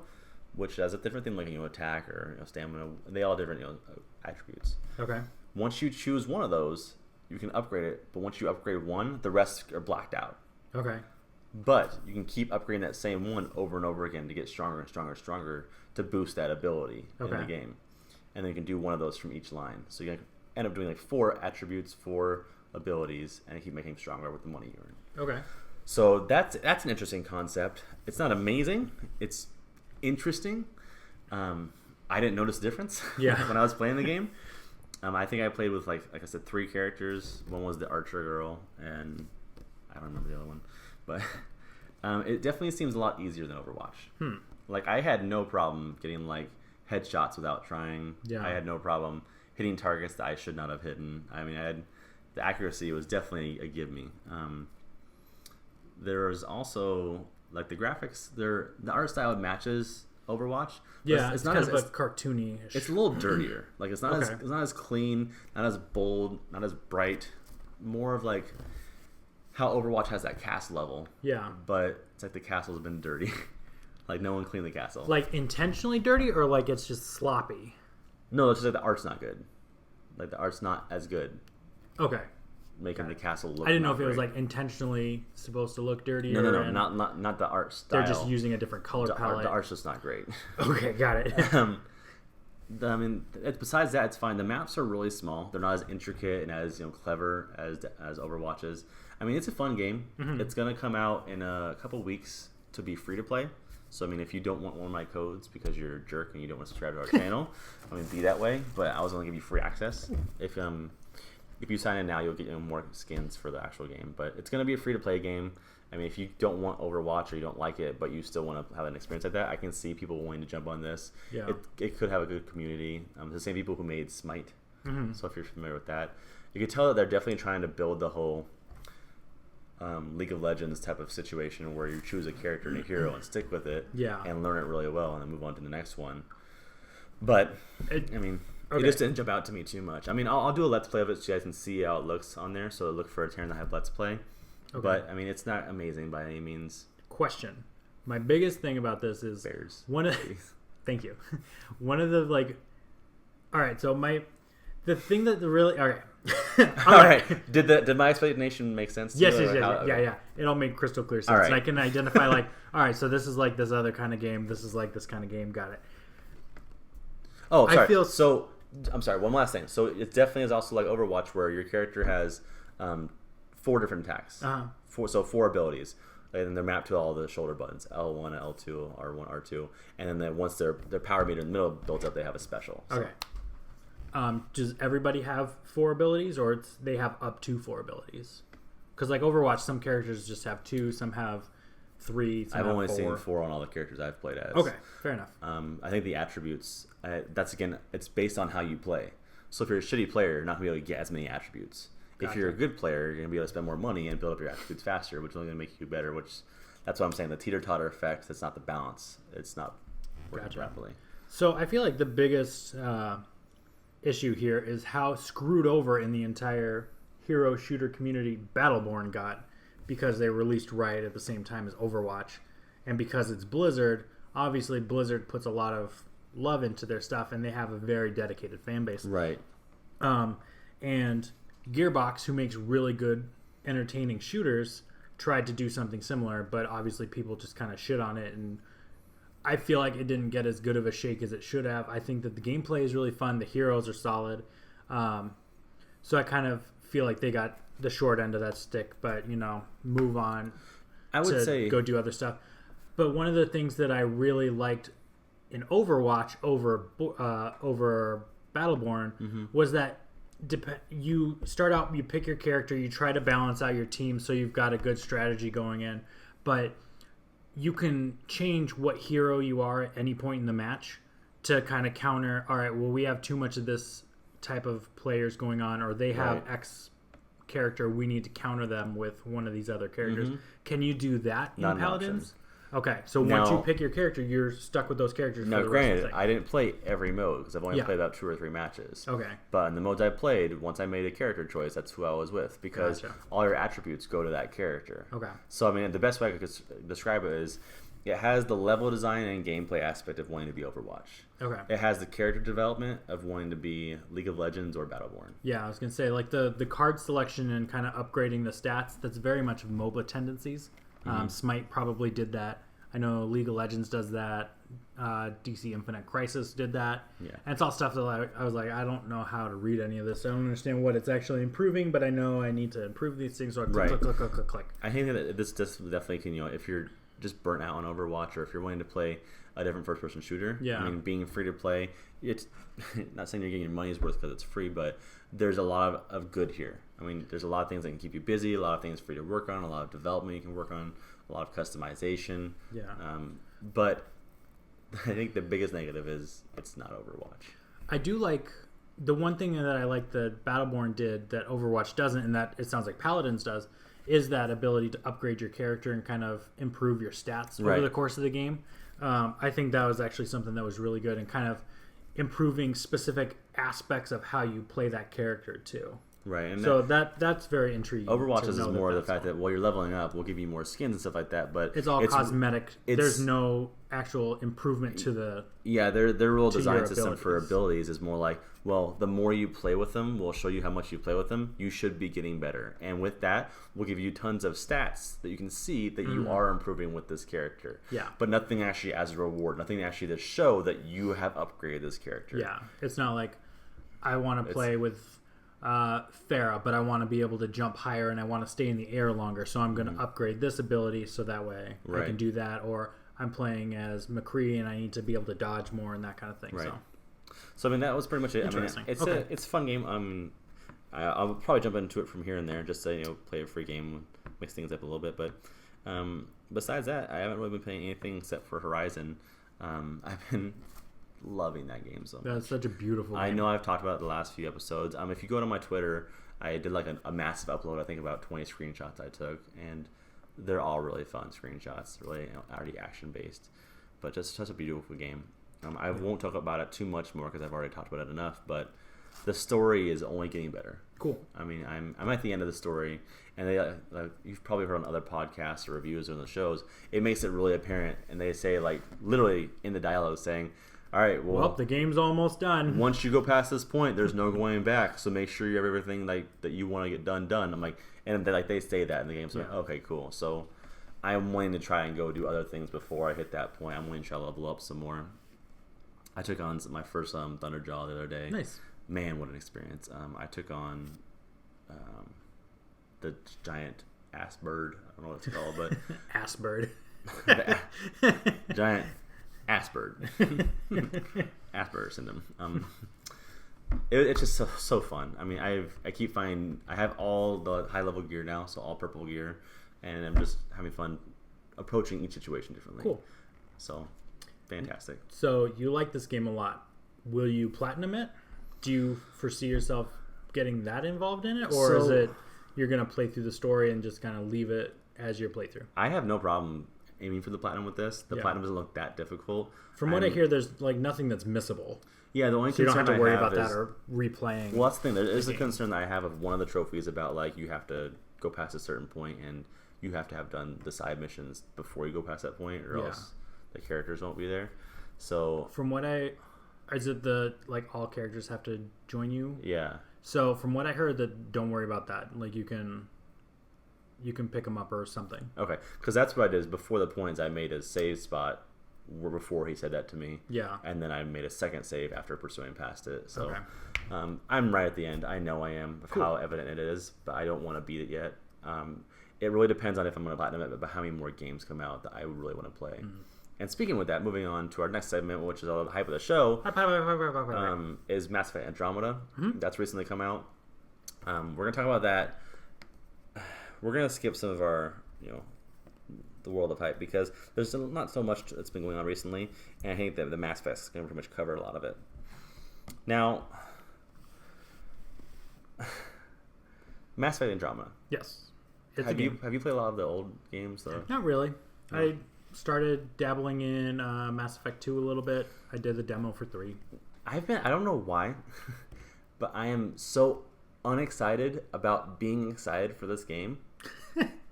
Speaker 2: which has a different thing like attack or stamina, they all have different attributes.
Speaker 1: Okay.
Speaker 2: Once you choose one of those, you can upgrade it. But once you upgrade one, the rest are blacked out.
Speaker 1: Okay.
Speaker 2: But you can keep upgrading that same one over and over again to get stronger and stronger and stronger to boost that ability in the game. And then you can do one of those from each line. So you end up doing like 4 attributes, 4 abilities, and you keep making stronger with the money you earn.
Speaker 1: Okay.
Speaker 2: So that's an interesting concept. It's not amazing. It's interesting. I didn't notice the difference when I was playing the game. I think I played with like I said, 3 characters. One was the archer girl, and I don't remember the other one. But it definitely seems a lot easier than Overwatch. Like I had no problem getting like headshots without trying. I had no problem hitting targets that I should not have hit. I mean, the accuracy was definitely a give me. There was also like the graphics. The art style matches Overwatch.
Speaker 1: It's not kind of cartoony.
Speaker 2: It's a little dirtier. Like it's not as clean, not as bold, not as bright. More of like how Overwatch has that castle level. Yeah. But it's like the castle's been dirty. Like no one cleaned the castle.
Speaker 1: Like intentionally dirty, or like it's just sloppy.
Speaker 2: No, it's just like the art's not good. Like the art's not as good.
Speaker 1: Okay.
Speaker 2: Making the castle look.
Speaker 1: I didn't know if it was like intentionally supposed to look dirtier.
Speaker 2: No, not the art style.
Speaker 1: They're just using a different color palette.
Speaker 2: The art's just not great.
Speaker 1: Okay, got it.
Speaker 2: I mean, besides that, it's fine. The maps are really small. They're not as intricate and as clever as Overwatch is. I mean, it's a fun game. It's gonna come out in a couple weeks to be free to play. So I mean, if you don't want one of my codes because you're a jerk and you don't want to subscribe to our channel, I mean, be that way. But I was gonna give you free access. If you sign in now, you'll get more skins for the actual game. But it's going to be a free-to-play game. I mean, if you don't want Overwatch or you don't like it, but you still want to have an experience like that, I can see people wanting to jump on this. Yeah. It could have a good community. The same people who made Smite. So if you're familiar with that, you can tell that they're definitely trying to build the whole League of Legends type of situation where you choose a character and a hero and stick with it and learn it really well and then move on to the next one. But, it just didn't jump out to me too much. I mean, I'll do a Let's Play of it so you guys can see how it looks on there. So look for a TarynTheHype Let's Play. Okay. But, I mean, it's not amazing by any means.
Speaker 1: Question. My biggest thing about this is...
Speaker 2: Bears.
Speaker 1: Thank you. One of the, like... All right, so the thing that really... All right.
Speaker 2: All right. Did my explanation make sense to
Speaker 1: you?
Speaker 2: Yes.
Speaker 1: Yeah. It all made crystal clear sense. Right. And I can identify, like, all right, so this is like this other kind of game. This is like this kind of game. Got it.
Speaker 2: Oh, sorry. I'm sorry, one last thing. So it definitely is also like Overwatch where your character has 4 different attacks. 4 abilities. And then they're mapped to all the shoulder buttons. L1, L2, R1, R2. And then once their power meter in the middle builds up, they have a special. So.
Speaker 1: Okay. Does everybody have 4 abilities or they have up to 4 abilities? Because like Overwatch, some characters just have 2, some have 3, some
Speaker 2: I've
Speaker 1: have
Speaker 2: only
Speaker 1: 4.
Speaker 2: seen 4 on all the characters I've played as.
Speaker 1: Okay, fair enough.
Speaker 2: I think the attributes, it's based on how you play. So if you're a shitty player, you're not going to be able to get as many attributes. Gotcha. If you're a good player, you're going to be able to spend more money and build up your attributes faster, which is only going to make you better, that's what I'm saying. The teeter-totter effect, that's not the balance. It's not working properly.
Speaker 1: So I feel like the biggest issue here is how screwed over in the entire hero shooter community Battleborn got because they released right at the same time as Overwatch. And because it's Blizzard, obviously Blizzard puts a lot of love into their stuff and they have a very dedicated fan base.
Speaker 2: Right.
Speaker 1: And Gearbox, who makes really good, entertaining shooters, tried to do something similar, but obviously people just kind of shit on it. And I feel like it didn't get as good of a shake as it should have. I think that the gameplay is really fun. The heroes are solid. So I kind of feel like they got the short end of that stick, but, move on.
Speaker 2: I would say
Speaker 1: go do other stuff. But one of the things that I really liked in Overwatch over Battleborn was that you start out, you pick your character, you try to balance out your team so you've got a good strategy going in, but you can change what hero you are at any point in the match to kind of counter, all right, well, we have too much of this type of players going on, or they have X character, we need to counter them with one of these other characters. Can you do that in Paladins? Okay, so once you pick your character, you're stuck with those characters.
Speaker 2: Now, granted, I didn't play every mode because I've only played about 2 or 3 matches. Okay. But in the modes I played, once I made a character choice, that's who I was with because all your attributes go to that character. Okay. So, I mean, the best way I could describe it is it has the level design and gameplay aspect of wanting to be Overwatch. Okay. It has the character development of wanting to be League of Legends or Battleborn.
Speaker 1: Yeah, I was going to say, like the card selection and kind of upgrading the stats, that's very much MOBA tendencies. Smite probably did that. I know League of Legends does that. DC Infinite Crisis did that.
Speaker 2: Yeah.
Speaker 1: And it's all stuff that I was like, I don't know how to read any of this. I don't understand what it's actually improving, but I know I need to improve these things. So I click.
Speaker 2: I think that this definitely can, if you're just burnt out on Overwatch, or if you're wanting to play a different first-person shooter.
Speaker 1: Yeah.
Speaker 2: I mean, being free to play, it's not saying you're getting your money's worth because it's free, but there's a lot of good here. I mean, there's a lot of things that can keep you busy, a lot of things free to work on, a lot of development you can work on, a lot of customization.
Speaker 1: Yeah.
Speaker 2: But I think the biggest negative is it's not Overwatch.
Speaker 1: I do like the one thing that I like that Battleborn did that Overwatch doesn't, and that it sounds like Paladins does, is that ability to upgrade your character and kind of improve your stats over the course of the game. I think that was actually something that was really good and kind of improving specific aspects of how you play that character too.
Speaker 2: Right. And
Speaker 1: so that's very intriguing.
Speaker 2: Overwatch is more the fact that while you're leveling up, we'll give you more skins and stuff like that, but
Speaker 1: it's all cosmetic. There's no actual improvement to the
Speaker 2: their rule design system for abilities is more like, well, the more you play with them, we'll show you how much you play with them. You should be getting better, and with that, we'll give you tons of stats that you can see that you are improving with this character.
Speaker 1: Yeah,
Speaker 2: but nothing actually as a reward, nothing actually to show that you have upgraded this character.
Speaker 1: Yeah, it's not like I want to play with Pharah, but I want to be able to jump higher and I want to stay in the air longer, so I'm going to upgrade this ability so that way I can do that. Or I'm playing as McCree and I need to be able to dodge more and that kind of thing.
Speaker 2: Right. So I mean, that was pretty much it. I mean, it's a fun game. I'll probably jump into it from here and there just to play a free game, mix things up a little bit. But besides that, I haven't really been playing anything except for Horizon. I've been loving that game so much.
Speaker 1: That's such a beautiful game.
Speaker 2: I know I've talked about it the last few episodes. If you go to my Twitter, I did like a massive upload. I think about 20 screenshots I took, and they're all really fun screenshots, really already action based, but just such a beautiful game. I won't talk about it too much more because I've already talked about it enough, but the story is only getting better.
Speaker 1: Cool.
Speaker 2: I mean, I'm at the end of the story, and you've probably heard on other podcasts or reviews or on the shows, it makes it really apparent, and they say, like, literally in the dialogue saying, all right, well,
Speaker 1: the game's almost done.
Speaker 2: Once you go past this point, there's no going back. So make sure you have everything that you want to get done. I'm like, and they say that in the game. So like, okay, cool. So I'm wanting to try and go do other things before I hit that point. I'm wanting to try to level up some more. I took on my first Thunderjaw the other day.
Speaker 1: Nice.
Speaker 2: Man, what an experience! I took on the giant ass bird. I don't know what it's called, but
Speaker 1: ass bird.
Speaker 2: Giant Asperger. Asperger syndrome. It's just so fun. I mean, I keep finding I have all the high level gear now, so all purple gear, and I'm just having fun approaching each situation differently.
Speaker 1: Cool.
Speaker 2: So fantastic.
Speaker 1: So you like this game a lot. Will you platinum it? Do you foresee yourself getting that involved in it, or is it you're gonna play through the story and just kind of leave it as your playthrough?
Speaker 2: I have no problem aiming for the platinum with this. The platinum doesn't look that difficult.
Speaker 1: From what I hear, there's like nothing that's missable.
Speaker 2: Yeah, the only
Speaker 1: so you don't have to worry about
Speaker 2: that
Speaker 1: or replaying.
Speaker 2: Well, that's the thing. There is a concern that I have of one of the trophies about like you have to go past a certain point and you have to have done the side missions before you go past that point, or else the characters won't be there. So
Speaker 1: from what is it like all characters have to join you?
Speaker 2: Yeah.
Speaker 1: So from what I heard, that don't worry about that. Like you can pick them up or something.
Speaker 2: Okay, because that's what I did. Is before the points, I made a save spot before he said that to me.
Speaker 1: Yeah. And
Speaker 2: then I made a second save after pursuing past it. So I'm right at the end. I know I am of how evident it is, but I don't want to beat it yet. It really depends on if I'm going to platinum it, but how many more games come out that I really want to play. And speaking with that, moving on to our next segment, which is all the hype of the show, is Mass Effect Andromeda. That's recently come out. We're going to talk about that. We're going to skip some of our, the world of hype, because there's not so much that's been going on recently, and I think that the Mass Effect is going to pretty much cover a lot of it. Now, Mass Effect Andromeda.
Speaker 1: Yes.
Speaker 2: Have you played a lot of the old games, though?
Speaker 1: Not really. No. I started dabbling in Mass Effect 2 a little bit. I did the demo for 3.
Speaker 2: I don't know why, but I am so unexcited about being excited for this game.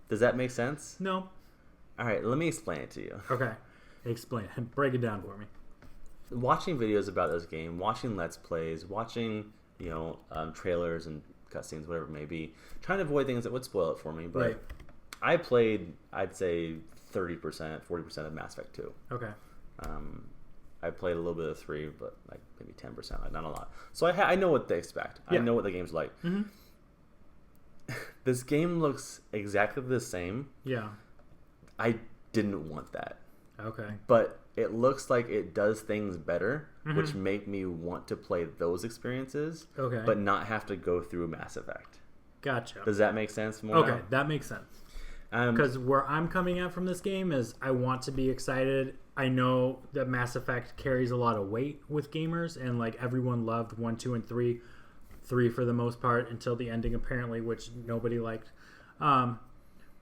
Speaker 2: Does that make sense?
Speaker 1: No.
Speaker 2: All right, let me explain it to you.
Speaker 1: Okay. Explain it. Break it down for me.
Speaker 2: Watching videos about this game, watching Let's Plays, watching, trailers and cutscenes, whatever it may be, trying to avoid things that would spoil it for me, but I played, I'd say 30%, 40% of Mass Effect 2.
Speaker 1: Okay.
Speaker 2: I played a little bit of 3, but like maybe 10%, like not a lot. So I know what they expect.
Speaker 1: Yeah.
Speaker 2: I know what the game's like.
Speaker 1: Mm-hmm.
Speaker 2: This game looks exactly the same.
Speaker 1: Yeah.
Speaker 2: I didn't want that.
Speaker 1: Okay.
Speaker 2: But it looks like it does things better,
Speaker 1: Mm-hmm.
Speaker 2: which make me want to play those experiences,
Speaker 1: Okay.
Speaker 2: but not have to go through Mass Effect.
Speaker 1: Gotcha.
Speaker 2: Does that make sense more
Speaker 1: Okay,
Speaker 2: now?
Speaker 1: that makes sense. Because where I'm coming at from this game is I want to be excited. I know that Mass Effect carries a lot of weight with gamers, and like everyone loved 1, 2, and 3. 3 for the most part until the ending apparently, which nobody liked.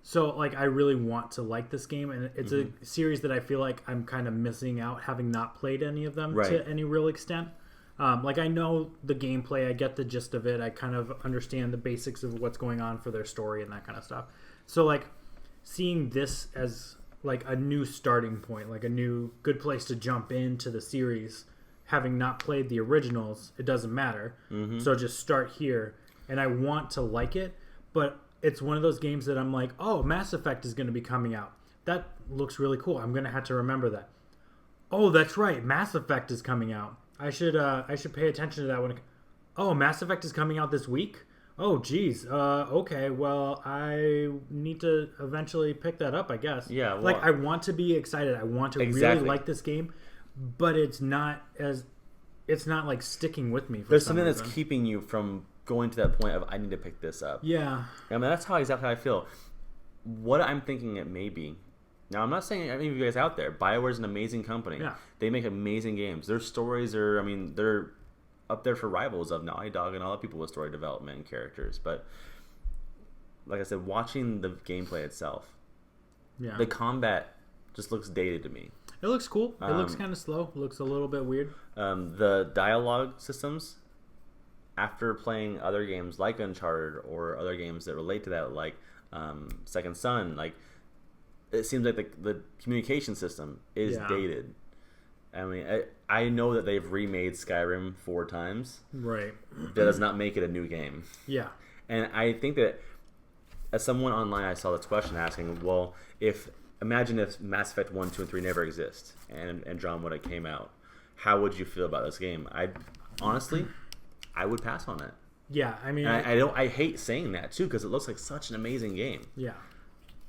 Speaker 1: So like I really want to like this game, and it's a series that I feel like I'm kind of missing out having not played any of them to any real extent. Like I know the gameplay, I get the gist of it, I kind of understand the basics of what's going on for their story and that kind of stuff. So like seeing this as like a new starting point, like a new good place to jump into the series, having not played the originals, it doesn't matter. So just start here, and I want to like it, but it's one of those games that I'm like, oh, Mass Effect is going to be coming out. That looks really cool. I'm going to have to remember that. Oh, that's right, Mass Effect is coming out. I should pay attention to that one. Oh, Mass Effect is coming out this week? Oh, geez. Okay, well, I need to eventually pick that up, I guess.
Speaker 2: Yeah. Well,
Speaker 1: like, I want to be excited. I want to really like this game, but it's not like sticking with me.
Speaker 2: There's something that's keeping you from going to that point of I need to pick this up.
Speaker 1: Yeah.
Speaker 2: I mean, that's how exactly I feel. What I'm thinking it may be. Now, I'm not saying any of you guys out there. BioWare's an amazing company.
Speaker 1: Yeah.
Speaker 2: They make amazing games. Their stories are, I mean, they're up there for rivals of Naughty Dog and all the people with story development and characters. But like I said, watching the gameplay itself, the combat just looks dated to me.
Speaker 1: It looks cool. It looks kind of slow. It looks a little bit weird.
Speaker 2: The dialogue systems, after playing other games like Uncharted or other games that relate to that, like Second Son, like it seems like the communication system is dated. I mean, I know that they've remade Skyrim 4 times.
Speaker 1: Right.
Speaker 2: That does not make it a new game.
Speaker 1: Yeah.
Speaker 2: And I think that as someone online, I saw this question asking, well, imagine if Mass Effect 1, 2, and 3 never exist and Andromeda came out. How would you feel about this game? Honestly, I would pass on it.
Speaker 1: Yeah, I mean,
Speaker 2: I hate saying that too because it looks like such an amazing game.
Speaker 1: Yeah.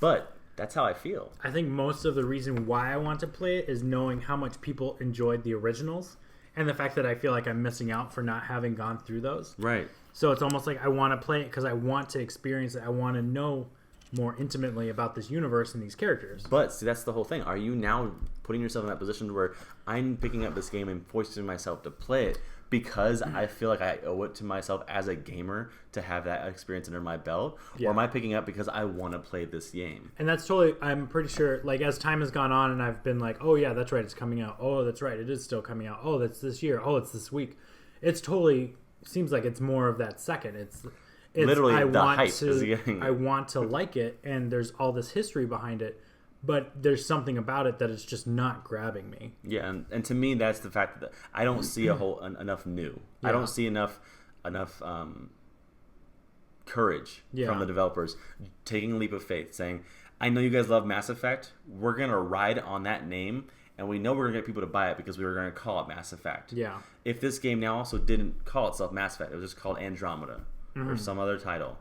Speaker 2: But that's how I feel.
Speaker 1: I think most of the reason why I want to play it is knowing how much people enjoyed the originals and the fact that I feel like I'm missing out for not having gone through those.
Speaker 2: Right.
Speaker 1: So it's almost like I want to play it because I want to experience it. I want to know more intimately about this universe and these characters.
Speaker 2: But see, that's the whole thing. Are you now putting yourself in that position where I'm picking up this game and forcing myself to play it because I feel like I owe it to myself as a gamer to have that experience under my belt?
Speaker 1: Yeah.
Speaker 2: Or am I picking up because I want to play this game?
Speaker 1: And that's totally, I'm pretty sure, like, as time has gone on and I've been like, oh, yeah, that's right, it's coming out. Oh, that's right, it is still coming out. Oh, that's this year. Oh, it's this week. It's totally, seems like it's more of that second. It's
Speaker 2: literally hype
Speaker 1: is getting... I want to like it, and there's all this history behind it, but there's something about it that is just not grabbing me.
Speaker 2: Yeah, and to me, that's the fact that I don't see enough new. Yeah. I don't see enough courage from the developers taking a leap of faith, saying, I know you guys love Mass Effect. We're going to ride on that name, and we know we're going to get people to buy it because we were going to call it Mass Effect.
Speaker 1: Yeah.
Speaker 2: If this game now also didn't call itself Mass Effect, it was just called Andromeda or some other title,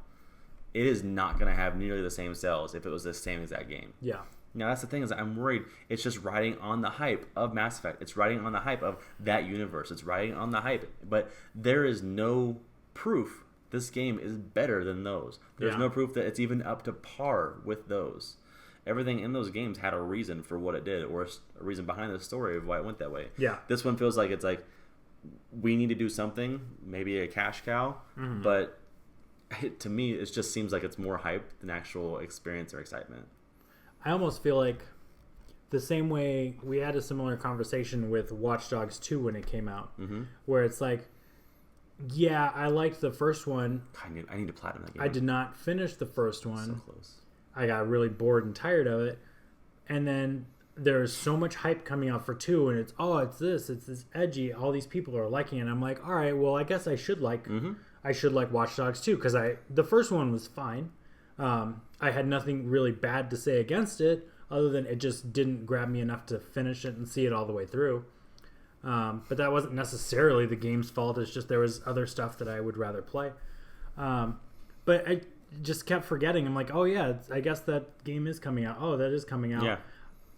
Speaker 2: it is not going to have nearly the same sales if it was the same exact game.
Speaker 1: Yeah.
Speaker 2: Now, that's the thing is I'm worried it's just riding on the hype of Mass Effect. It's riding on the hype of that universe. It's riding on the hype. But there is no proof this game is better than those. There's no proof that it's even up to par with those. Everything in those games had a reason for what it did or a reason behind the story of why it went that way.
Speaker 1: Yeah.
Speaker 2: This one feels like it's like we need to do something, maybe a cash cow, but to me it just seems like it's more hype than actual experience or excitement.
Speaker 1: I almost feel like the same way we had a similar conversation with Watch Dogs 2 when it came out, where it's like, yeah, I liked the first one.
Speaker 2: I need to platinum that game.
Speaker 1: I did not finish the first one.
Speaker 2: So close.
Speaker 1: I got really bored and tired of it. And then there's so much hype coming out for 2, and it's this edgy. All these people are liking it. And I'm like, all right, well, I guess I should like Watch Dogs 2 because the first one was fine. I had nothing really bad to say against it, other than it just didn't grab me enough to finish it and see it all the way through. But that wasn't necessarily the game's fault. It's just there was other stuff that I would rather play. But I just kept forgetting. I'm like, oh yeah, I guess that game is coming out. Oh, that is coming out.
Speaker 2: Yeah.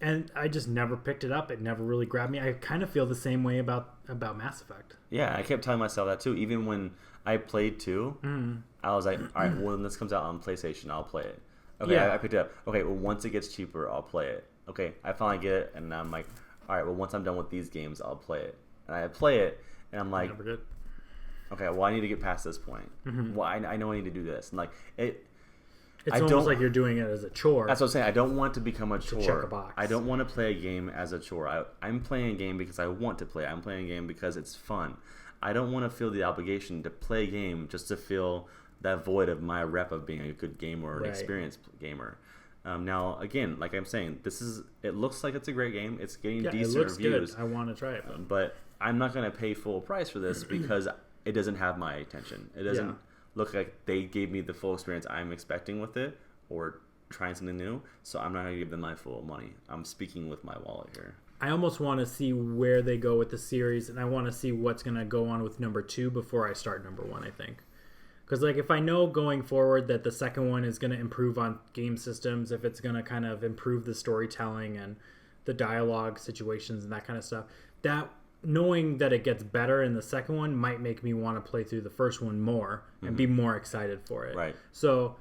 Speaker 1: And I just never picked it up. It never really grabbed me. I kind of feel the same way about Mass Effect.
Speaker 2: Yeah, I kept telling myself that too. Even when I played 2, I was like, all right, well, when this comes out on PlayStation, I'll play it. Okay,
Speaker 1: Yeah.
Speaker 2: I picked it up. Okay, well, once it gets cheaper, I'll play it. Okay, I finally get it, and I'm like, all right, well, once I'm done with these games, I'll play it. And I play it, and I'm like,
Speaker 1: Never did.
Speaker 2: okay, well, I need to get past this point. Well, I know I need to do this. And like,
Speaker 1: It's almost like you're doing it as a chore.
Speaker 2: That's what I'm saying. I don't want it to become a chore.
Speaker 1: check a box.
Speaker 2: I don't want to play a game as a chore. I'm playing a game because I want to play. I'm playing a game because it's fun. I don't want to feel the obligation to play a game just to fill that void of my rep of being a good gamer or an experienced gamer. Now, again, like I'm saying, it looks like it's a great game. It's getting decent
Speaker 1: it looks
Speaker 2: reviews.
Speaker 1: good. I want to try it.
Speaker 2: But I'm not going to pay full price for this because it doesn't have my attention. It doesn't look like they gave me the full experience I'm expecting with it or trying something new. So I'm not going to give them my full money. I'm speaking with my wallet here.
Speaker 1: I almost want to see where they go with the series, and I want to see what's going to go on with number 2 before I start number 1, I think. Because like if I know going forward that the second one is going to improve on game systems, if it's going to kind of improve the storytelling and the dialogue situations and that kind of stuff, that knowing that it gets better in the second one might make me want to play through the first one more and be more excited for it.
Speaker 2: Right.
Speaker 1: So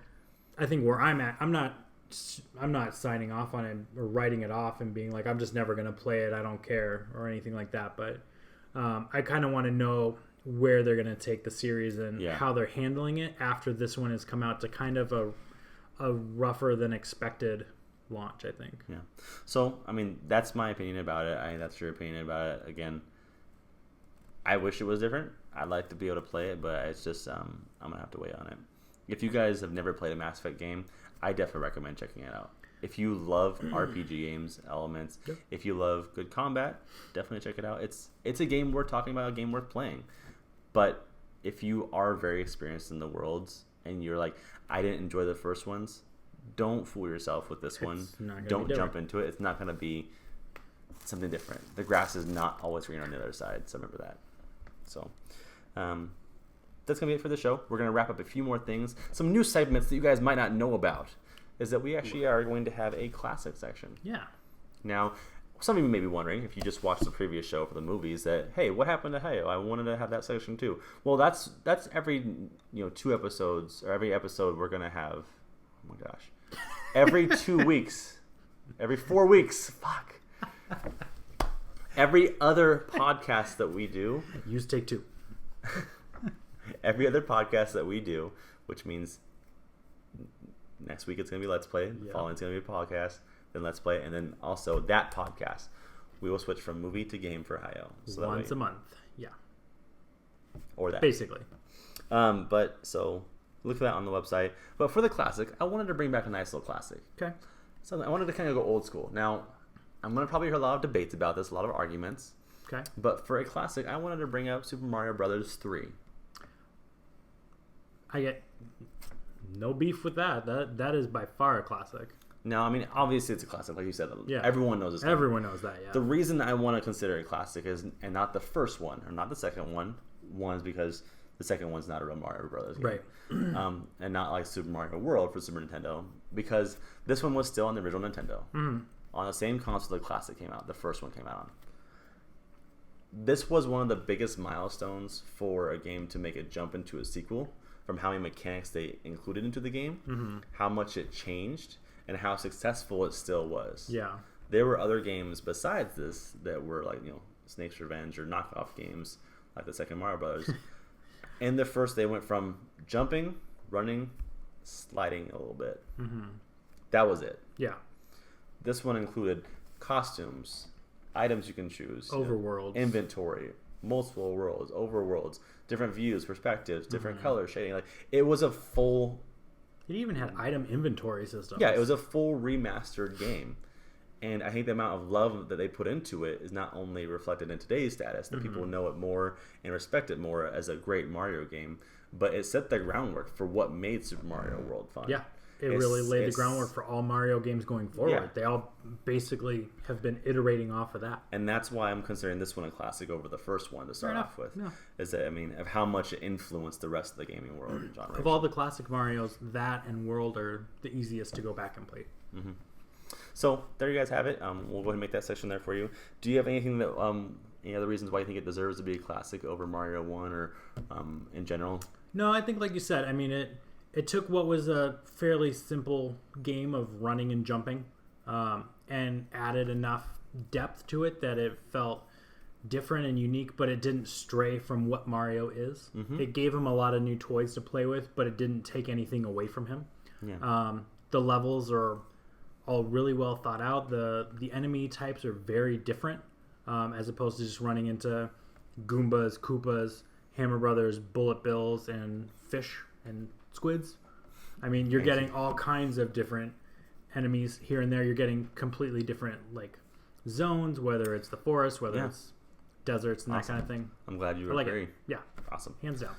Speaker 1: I think where I'm at, I'm not signing off on it or writing it off and being like, I'm just never going to play it. I don't care or anything like that. But I kind of want to know where they're going to take the series and how they're handling it after this one has come out to kind of a rougher than expected launch, I think.
Speaker 2: Yeah. So, I mean, that's my opinion about it. I think that's your opinion about it. Again, I wish it was different. I'd like to be able to play it, but it's just, I'm going to have to wait on it. If you guys have never played a Mass Effect game, I definitely recommend checking it out. If you love RPG games, elements, if you love good combat, definitely check it out. It's a game worth talking about, a game worth playing. But if you are very experienced in the worlds and you're like, I didn't enjoy the first ones, don't fool yourself with this one. Don't jump into it. It's not going to be something different. The grass is not always green on the other side, so remember that. So, that's going to be it for the show. We're going to wrap up a few more things. Some new segments that you guys might not know about is that we actually are going to have a classic section.
Speaker 1: Yeah.
Speaker 2: Now, some of you may be wondering, if you just watched the previous show for the movies, that, hey, what happened to Hey? I wanted to have that section too. Well, that's every 2 episodes, or every episode we're going to have, oh my gosh, every 2 weeks, every 4 weeks, fuck. Every other podcast that we do.
Speaker 1: Use take 2.
Speaker 2: Every other podcast that we do, which means next week it's going to be Let's Play, the following it's going to be a podcast, then Let's Play, and then also that podcast. We will switch from movie to game for Hayo. So
Speaker 1: once a month, yeah.
Speaker 2: Or that.
Speaker 1: Basically.
Speaker 2: But so look for that on the website. But for the classic, I wanted to bring back a nice little classic.
Speaker 1: Okay.
Speaker 2: So I wanted to kind of go old school. Now, I'm going to probably hear a lot of debates about this, a lot of arguments.
Speaker 1: Okay.
Speaker 2: But for a classic, I wanted to bring up Super Mario Brothers 3.
Speaker 1: I get no beef with that. That is by far a classic.
Speaker 2: Now, I mean, obviously it's a classic, like you said.
Speaker 1: Yeah.
Speaker 2: Everyone knows this game.
Speaker 1: Everyone knows that, yeah.
Speaker 2: The reason I want to consider it a classic is, and not the first one, or not the second one, is because the second one's not a real Mario Brothers game.
Speaker 1: Right.
Speaker 2: And not like Super Mario World for Super Nintendo, because this one was still on the original Nintendo. Mm-hmm. On the same console the classic came out, the first one came out on. This was one of the biggest milestones for a game to make a jump into a sequel, from how many mechanics they included into the game, how much it changed, and how successful it still was.
Speaker 1: Yeah.
Speaker 2: There were other games besides this that were like, Snake's Revenge or knockoff games, like the second Mario Brothers. In the first, they went from jumping, running, sliding a little bit. Mm-hmm. That was it.
Speaker 1: Yeah.
Speaker 2: This one included costumes, items you can choose,
Speaker 1: overworlds,
Speaker 2: inventory, multiple worlds, overworlds, different views, perspectives, different color shading. Like, it was a full.
Speaker 1: It even had item inventory systems.
Speaker 2: Yeah, it was a full remastered game, and I think the amount of love that they put into it is not only reflected in today's status, that people know it more and respect it more as a great Mario game, but it set the groundwork for what made Super Mario World fun.
Speaker 1: Yeah. it really laid the groundwork for all Mario games going forward.
Speaker 2: Yeah.
Speaker 1: They all basically have been iterating off of that.
Speaker 2: And that's why I'm considering this one a classic over the first one to start off with.
Speaker 1: Yeah.
Speaker 2: Is that, I mean, of how much it influenced the rest of the gaming world and genre.
Speaker 1: Of all the classic Marios, that and World are the easiest to go back and play.
Speaker 2: Mm-hmm. So there you guys have it. We'll go ahead and make that section there for you. Do you have anything that any other reasons why you think it deserves to be a classic over Mario 1 or in general?
Speaker 1: No, I think like you said, I mean it took what was a fairly simple game of running and jumping and added enough depth to it that it felt different and unique, but it didn't stray from what Mario is. Mm-hmm. It gave him a lot of new toys to play with, but it didn't take anything away from him. Yeah. The levels are all really well thought out. The enemy types are very different as opposed to just running into Goombas, Koopas, Hammer Brothers, Bullet Bills, and fish and squids. I mean, you're getting all kinds of different enemies here and there. You're getting completely different like zones, whether it's the forest, whether it's deserts and that kind of thing.
Speaker 2: I'm glad you agree.
Speaker 1: Yeah.
Speaker 2: Awesome.
Speaker 1: Hands down.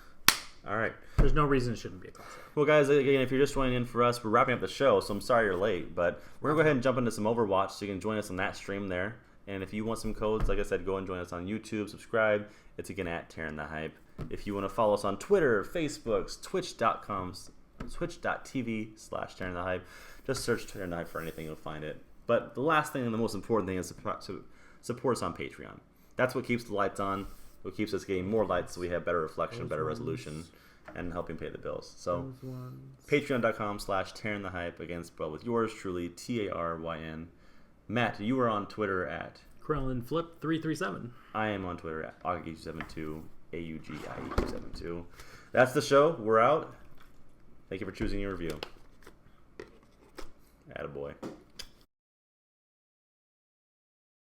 Speaker 2: All right.
Speaker 1: There's no reason it shouldn't be a classic.
Speaker 2: Well, guys, again, if you're just joining in for us, we're wrapping up the show, so I'm sorry you're late, but we're going to go ahead and jump into some Overwatch, so you can join us on that stream there. And if you want some codes, like I said, go and join us on YouTube, subscribe. It's, again, at TarynTheHype. If you want to follow us on Twitter, Facebook, twitch.tv/TarynTheHype, just search TarynTheHype for anything, you'll find it. But the last thing and the most important thing is to support us on Patreon. That's what keeps the lights on. What keeps us getting more lights so we have better reflection, better resolution, and helping pay the bills. So, patreon.com/TarynTheHype, again, spelled with yours truly, Taryn. Matt, you are on Twitter at
Speaker 1: KrillinFlip337.
Speaker 2: I am on Twitter at Augie272, AUGIE272. That's the show. We're out. Thank you for choosing your review. Attaboy.